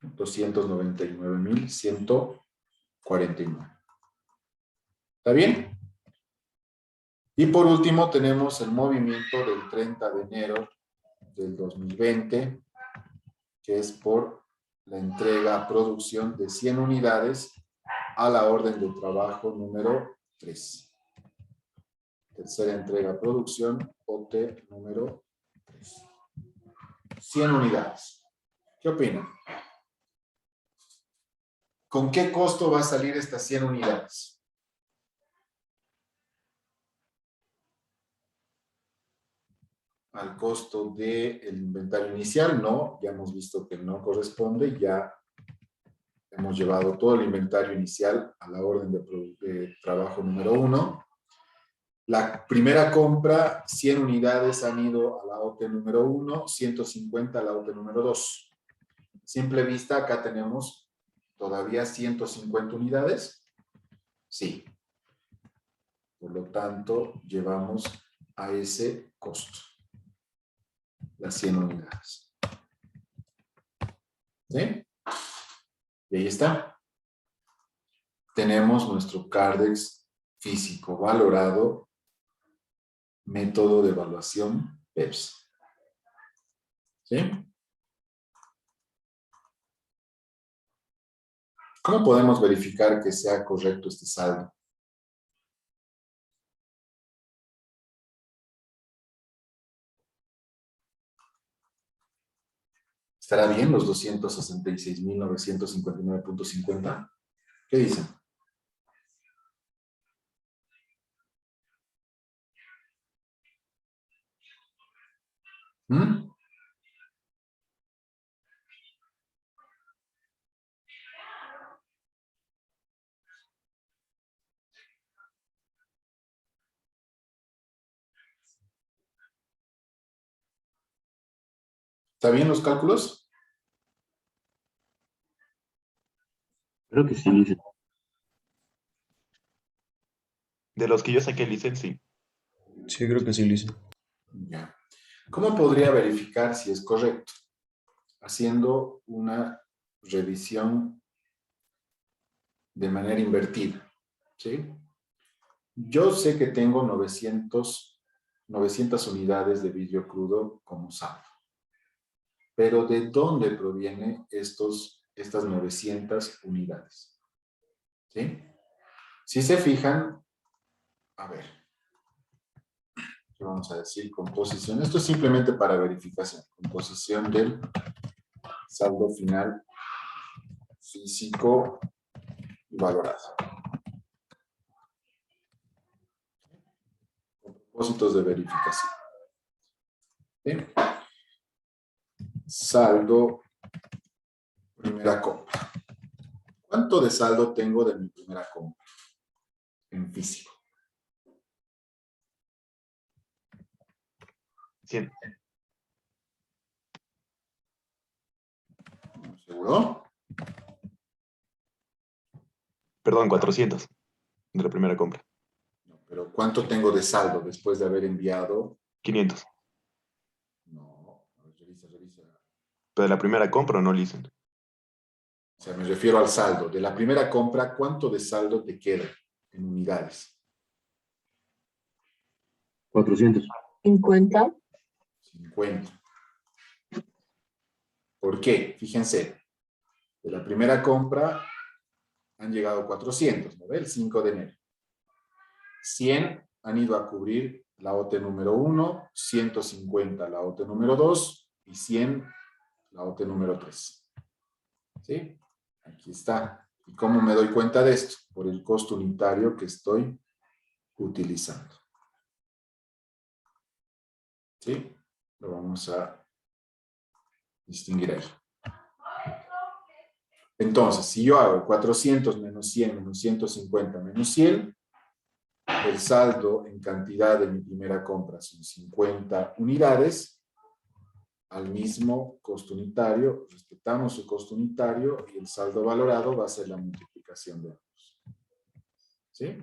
299.149. ¿Está bien? Y por último tenemos el movimiento del 30 de enero del 2020, que es por la entrega a producción de 100 unidades a la orden de trabajo número 3. Tercera entrega a producción, OT número 3. 100 unidades. ¿Qué opinan? ¿Con qué costo va a salir estas 100 unidades? Al costo del inventario inicial, no, ya hemos visto que no corresponde, ya hemos llevado todo el inventario inicial a la orden de trabajo número 1. La primera compra, 100 unidades han ido a la OT número 1, 150 a la OT número 2. Simple vista, acá tenemos todavía 150 unidades. Sí. Por lo tanto, llevamos a ese costo las 100 unidades. ¿Sí? Y ahí está. Tenemos nuestro Cardex físico valorado, método de evaluación PEPS. ¿Sí? ¿Cómo podemos verificar que sea correcto este saldo? ¿Estará bien los 266.959.50? ¿Qué dicen? ¿Mm? ¿Está bien los cálculos? Creo que sí, dice. De los que yo saqué, Licen, sí. Sí, creo que sí lo hice. Ya. ¿Cómo podría verificar si es correcto? Haciendo una revisión de manera invertida. ¿Sí? Yo sé que tengo 900 unidades de vidrio crudo como saldo. Pero ¿de dónde provienen estas 900 unidades? ¿Sí? Si se fijan, a ver, ¿qué vamos a decir? Composición. Esto es simplemente para verificación. Composición del saldo final físico y valorado. Con propósitos de verificación. ¿Sí? Saldo, primera compra. ¿Cuánto de saldo tengo de mi primera compra en físico? 100. ¿Seguro? Perdón, 400 de la primera compra. No, pero ¿cuánto tengo de saldo después de haber enviado? 500. No, revisa. Pero de la primera compra no, Licen. O sea, me refiero al saldo. De la primera compra, ¿cuánto de saldo te queda en unidades? 400. 50. 50. ¿Por qué? Fíjense, de la primera compra han llegado 400, ¿no ve? El 5 de enero. 100 han ido a cubrir la OT número 1, 150 la OT número 2 y 100 la OT número 3. ¿Sí? Aquí está. ¿Y cómo me doy cuenta de esto? Por el costo unitario que estoy utilizando. ¿Sí? Lo vamos a distinguir ahí. Entonces, si yo hago 400 menos 100 menos 150 menos 100, el saldo en cantidad de mi primera compra son 50 unidades al mismo costo unitario. Respetamos su costo unitario y el saldo valorado va a ser la multiplicación de ambos. ¿Sí?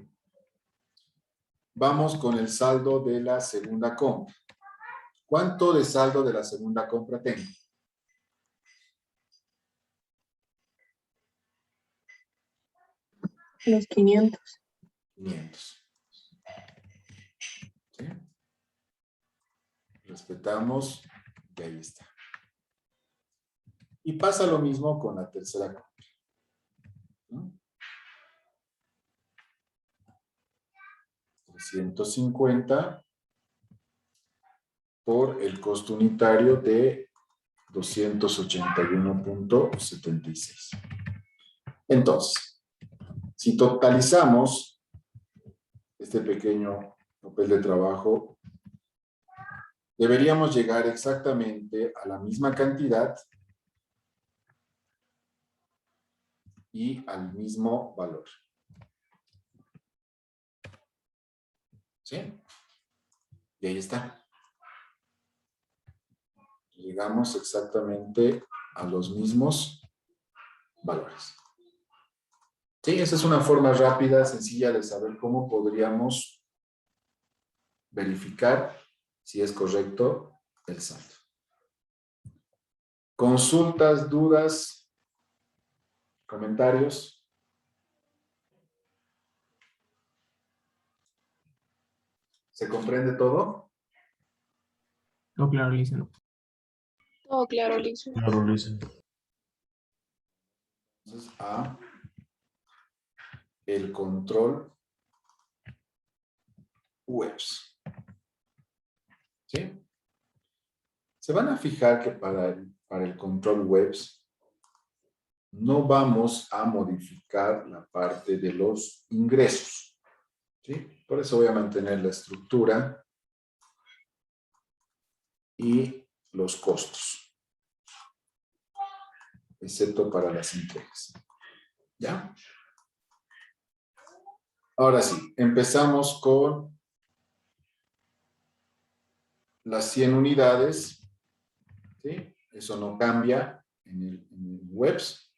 Vamos con el saldo de la segunda compra. ¿Cuánto de saldo de la segunda compra tengo? Los 500. 500. ¿Sí? Respetamos y ahí está. Y pasa lo mismo con la tercera compra. ¿No? 350 por el costo unitario de 281.76. Entonces, si totalizamos este pequeño papel de trabajo, deberíamos llegar exactamente a la misma cantidad y al mismo valor. ¿Sí? Y ahí está. Llegamos exactamente a los mismos valores. Sí, esa es una forma rápida, sencilla de saber cómo podríamos verificar si es correcto el saldo. Consultas, dudas, ¿Comentarios? ¿Se comprende todo? No, claro, Lisa, no. Todo claro, listo. Claro, Luis. Entonces, a el control webs. ¿Sí? Se van a fijar que para el control webs no vamos a modificar la parte de los ingresos. ¿Sí? Por eso voy a mantener la estructura y los costos, excepto para las entregas. ¿Ya? Ahora sí, empezamos con las 100 unidades. ¿Sí? Eso no cambia en el webs.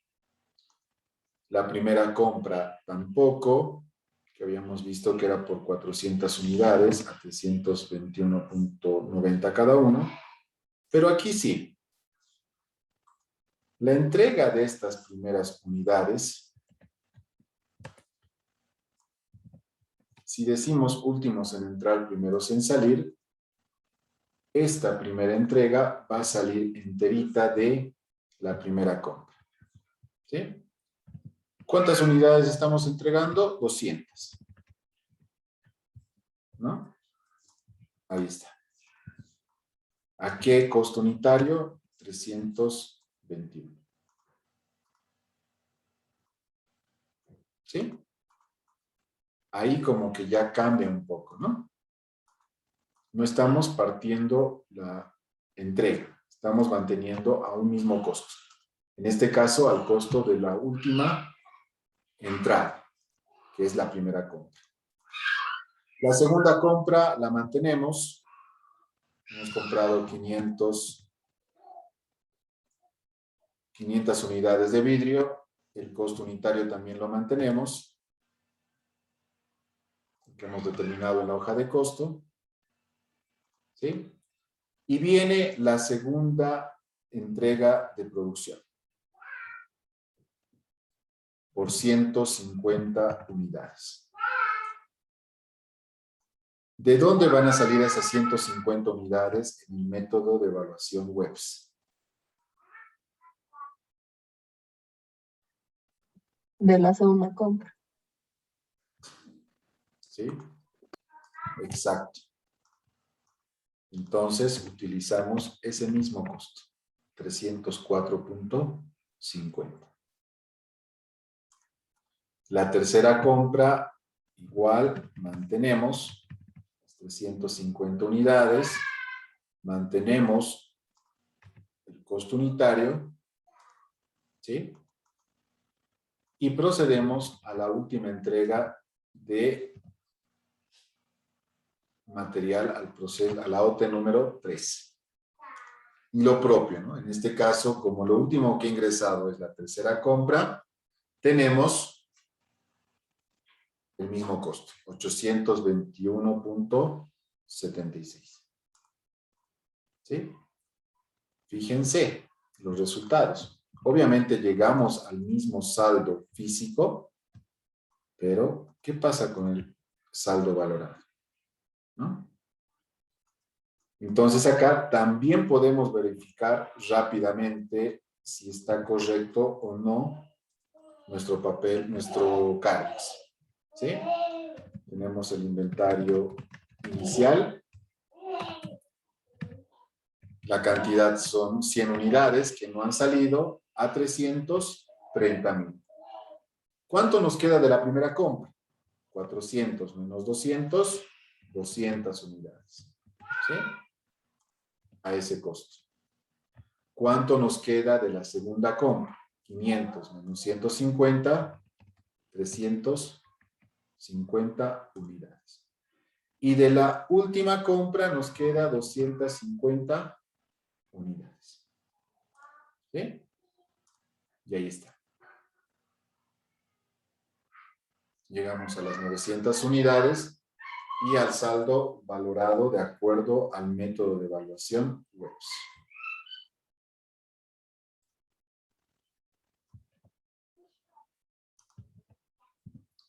La primera compra tampoco, que habíamos visto que era por 400 unidades a 321.90 cada uno. Pero aquí sí. La entrega de estas primeras unidades, si decimos últimos en entrar, primeros en salir, esta primera entrega va a salir enterita de la primera compra. ¿Sí? ¿Cuántas unidades estamos entregando? 200. ¿No? Ahí está. ¿A qué costo unitario? 321. ¿Sí? Ahí como que ya cambia un poco, ¿no? No estamos partiendo la entrega, estamos manteniendo a un mismo costo. En este caso, al costo de la última entrada, que es la primera compra. La segunda compra la mantenemos. Hemos comprado 500 unidades de vidrio. El costo unitario también lo mantenemos, que hemos determinado en la hoja de costo. ¿Sí? Y viene la segunda entrega de producción por 150 unidades. ¿De dónde van a salir esas 150 unidades en el método de evaluación webs? De la segunda compra. ¿Sí? Exacto. Entonces, utilizamos ese mismo costo, 304.50. La tercera compra, igual, mantenemos 350 unidades, mantenemos el costo unitario, ¿sí? Y procedemos a la última entrega de material a la OT número 3. Y lo propio, ¿no? En este caso, como lo último que he ingresado es la tercera compra, tenemos el mismo costo, 821.76. ¿Sí? Fíjense los resultados. Obviamente llegamos al mismo saldo físico, pero ¿qué pasa con el saldo valorado? ¿No? Entonces acá también podemos verificar rápidamente si está correcto o no nuestro papel, nuestro CARES. ¿Sí? Tenemos el inventario inicial. La cantidad son 100 unidades que no han salido a 330,000. ¿Cuánto nos queda de la primera compra? 400 menos 200, 200 unidades. ¿Sí? A ese costo. ¿Cuánto nos queda de la segunda compra? 500 menos 150, 350 unidades. Y de la última compra nos queda 250 unidades. ¿Sí? Y ahí está. Llegamos a las 900 unidades y al saldo valorado de acuerdo al método de evaluación webs.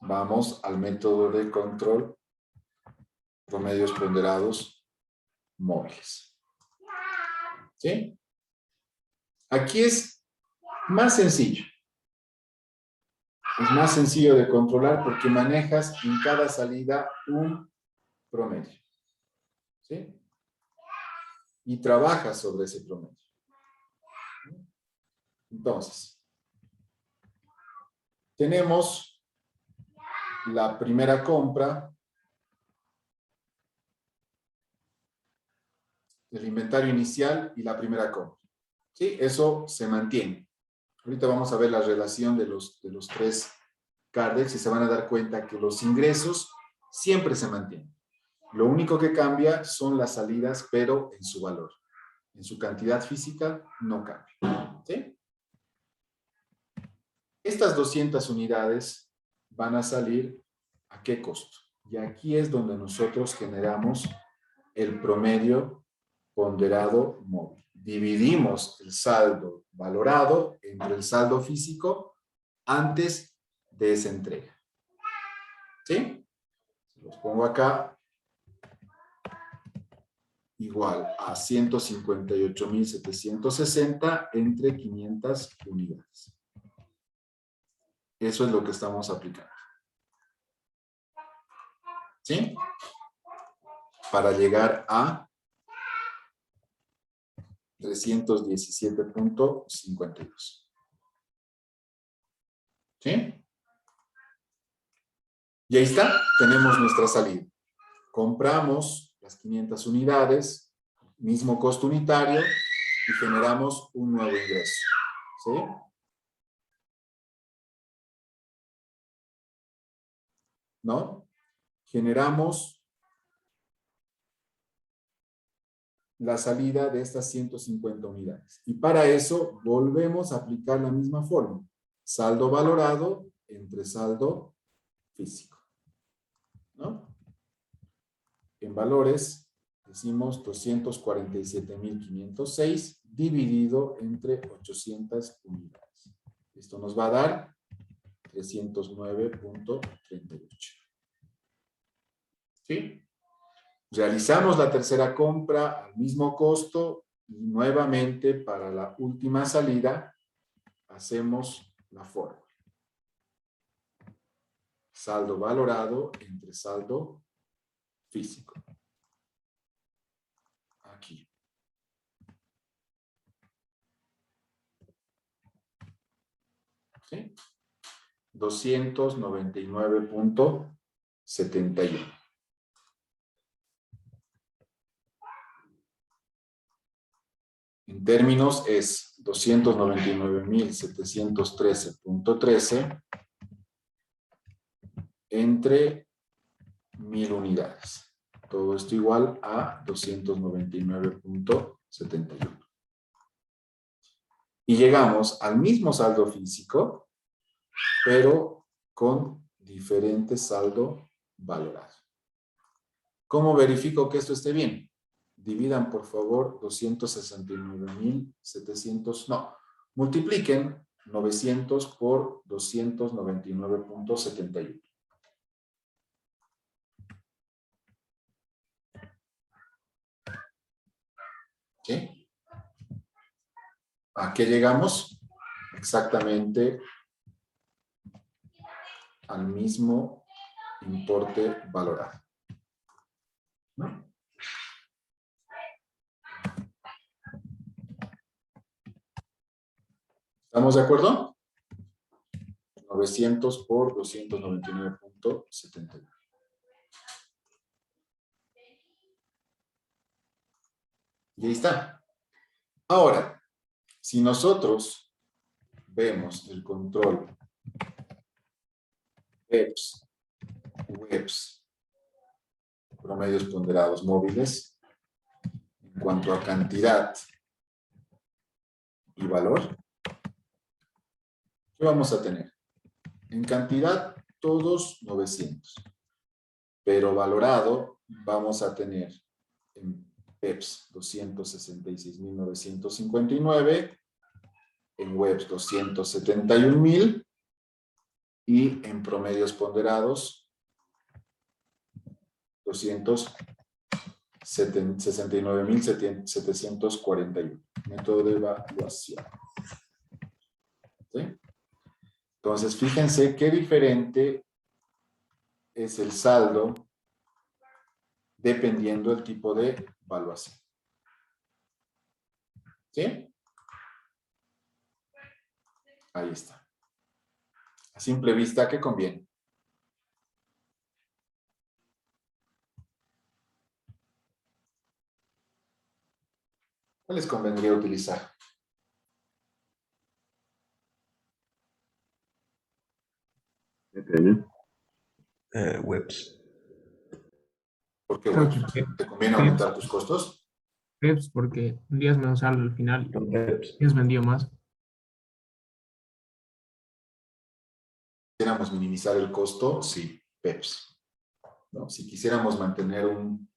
vamos al método de control promedios ponderados móviles. ¿Sí? Aquí es más sencillo. Es más sencillo de controlar porque manejas en cada salida un promedio. ¿Sí? Y trabajas sobre ese promedio. Entonces, tenemos la primera compra, el inventario inicial y la primera compra. ¿Sí? Eso se mantiene. Ahorita vamos a ver la relación de los tres Cardex y se van a dar cuenta que los ingresos siempre se mantienen. Lo único que cambia son las salidas, pero en su valor. En su cantidad física no cambia. ¿Sí? Estas 200 unidades van a salir ¿a qué costo? Y aquí es donde nosotros generamos el promedio ponderado móvil. Dividimos el saldo valorado entre el saldo físico antes de esa entrega. ¿Sí? Los pongo acá. Igual a 158.760 entre 500 unidades. Eso es lo que estamos aplicando. ¿Sí? Para llegar a 317.52. ¿Sí? Y ahí está, tenemos nuestra salida. Compramos las 500 unidades, mismo costo unitario, y generamos un nuevo ingreso. ¿Sí? ¿No? Generamos la salida de estas 150 unidades. Y para eso volvemos a aplicar la misma fórmula. Saldo valorado entre saldo físico. ¿No? En valores decimos 247.506 dividido entre 800 unidades. Esto nos va a dar 309.38. ¿Sí? Realizamos la tercera compra al mismo costo y nuevamente para la última salida hacemos la fórmula. Saldo valorado entre saldo físico. Aquí. ¿Sí? 299.71. En términos es 299.713.13 entre 1000 unidades. Todo esto igual a 299.71. Y llegamos al mismo saldo físico, pero con diferente saldo valorado. ¿Cómo verifico que esto esté bien? Dividan, por favor, 269.700, no, multipliquen 900 por 299.71. ¿Sí? ¿A qué llegamos? Exactamente al mismo importe valorado. ¿No? ¿Estamos de acuerdo? 900 por 299.71. Y ahí está. Ahora, si nosotros vemos el control WEPS, promedios ponderados móviles, en cuanto a cantidad y valor, ¿qué vamos a tener? En cantidad, todos 900. Pero valorado, vamos a tener en PEPS 266.959, en WEPS 271.000 Y en promedios ponderados, 269.741. Método de evaluación. ¿Sí? Entonces, fíjense qué diferente es el saldo dependiendo del tipo de evaluación. ¿Sí? Ahí está. A simple vista, ¿qué conviene? ¿Cuál les convendría utilizar? Depende. Webs. ¿Por qué, Creo bueno, que te conviene aumentar tus costos? Peps, porque un día es menos saldo al final Webs. y has vendido más. Quisiéramos minimizar el costo, sí, PEPs. ¿No? Si quisiéramos mantener un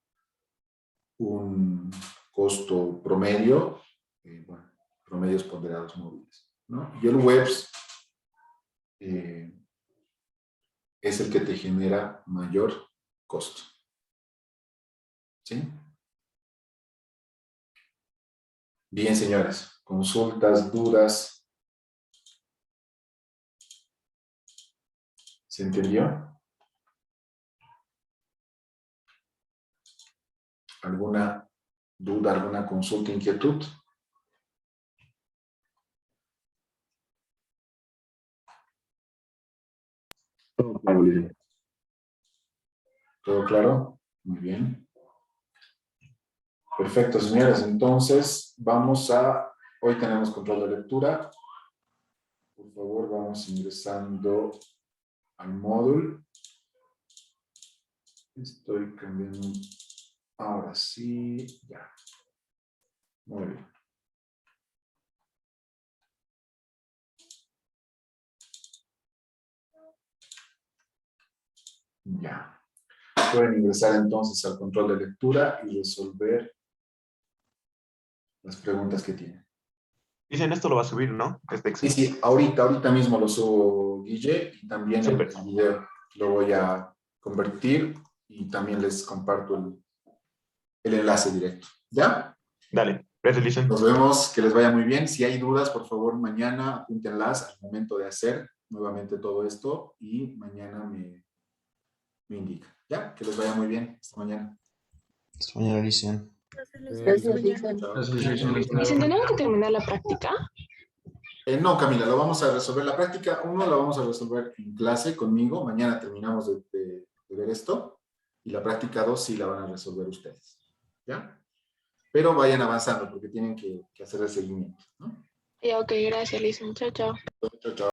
costo promedio, bueno, promedios ponderados móviles, ¿no? Y el WEBS es el que te genera mayor costo. ¿Sí? Bien, señores. Consultas, dudas. ¿Se entendió? ¿Alguna duda, alguna consulta, inquietud? Todo claro, Ulises. ¿Todo claro? Muy bien. Perfecto, señores. Entonces, hoy tenemos control de lectura. Por favor, vamos ingresando al módulo. Estoy cambiando. Ahora sí, ya. Muy bien. Ya. Pueden ingresar entonces al control de lectura y resolver las preguntas que tienen. Dicen esto lo va a subir, ¿no? Este Sí, Excel. sí, ahorita mismo lo subo, Guille, y también el Súper. video lo voy a convertir y también les comparto el enlace directo. ¿Ya? Dale. Gracias, Listen. Nos vemos, que les vaya muy bien. Si hay dudas, por favor, mañana apúntenlas al momento de hacer nuevamente todo esto y mañana me indica. ¿Ya? Que les vaya muy bien. Hasta mañana. Hasta mañana, Alicia. Gracias, Lisa. Chao. ¿Y tenemos que terminar la práctica? No, Camila, lo vamos a resolver. La práctica 1 la vamos a resolver en clase conmigo. Mañana terminamos de ver esto. Y la práctica 2 sí la van a resolver ustedes. ¿Ya? Pero vayan avanzando porque tienen que hacer el seguimiento, ¿no? Ya, ok, gracias, Lisa. Chao, chao. Chao, chao.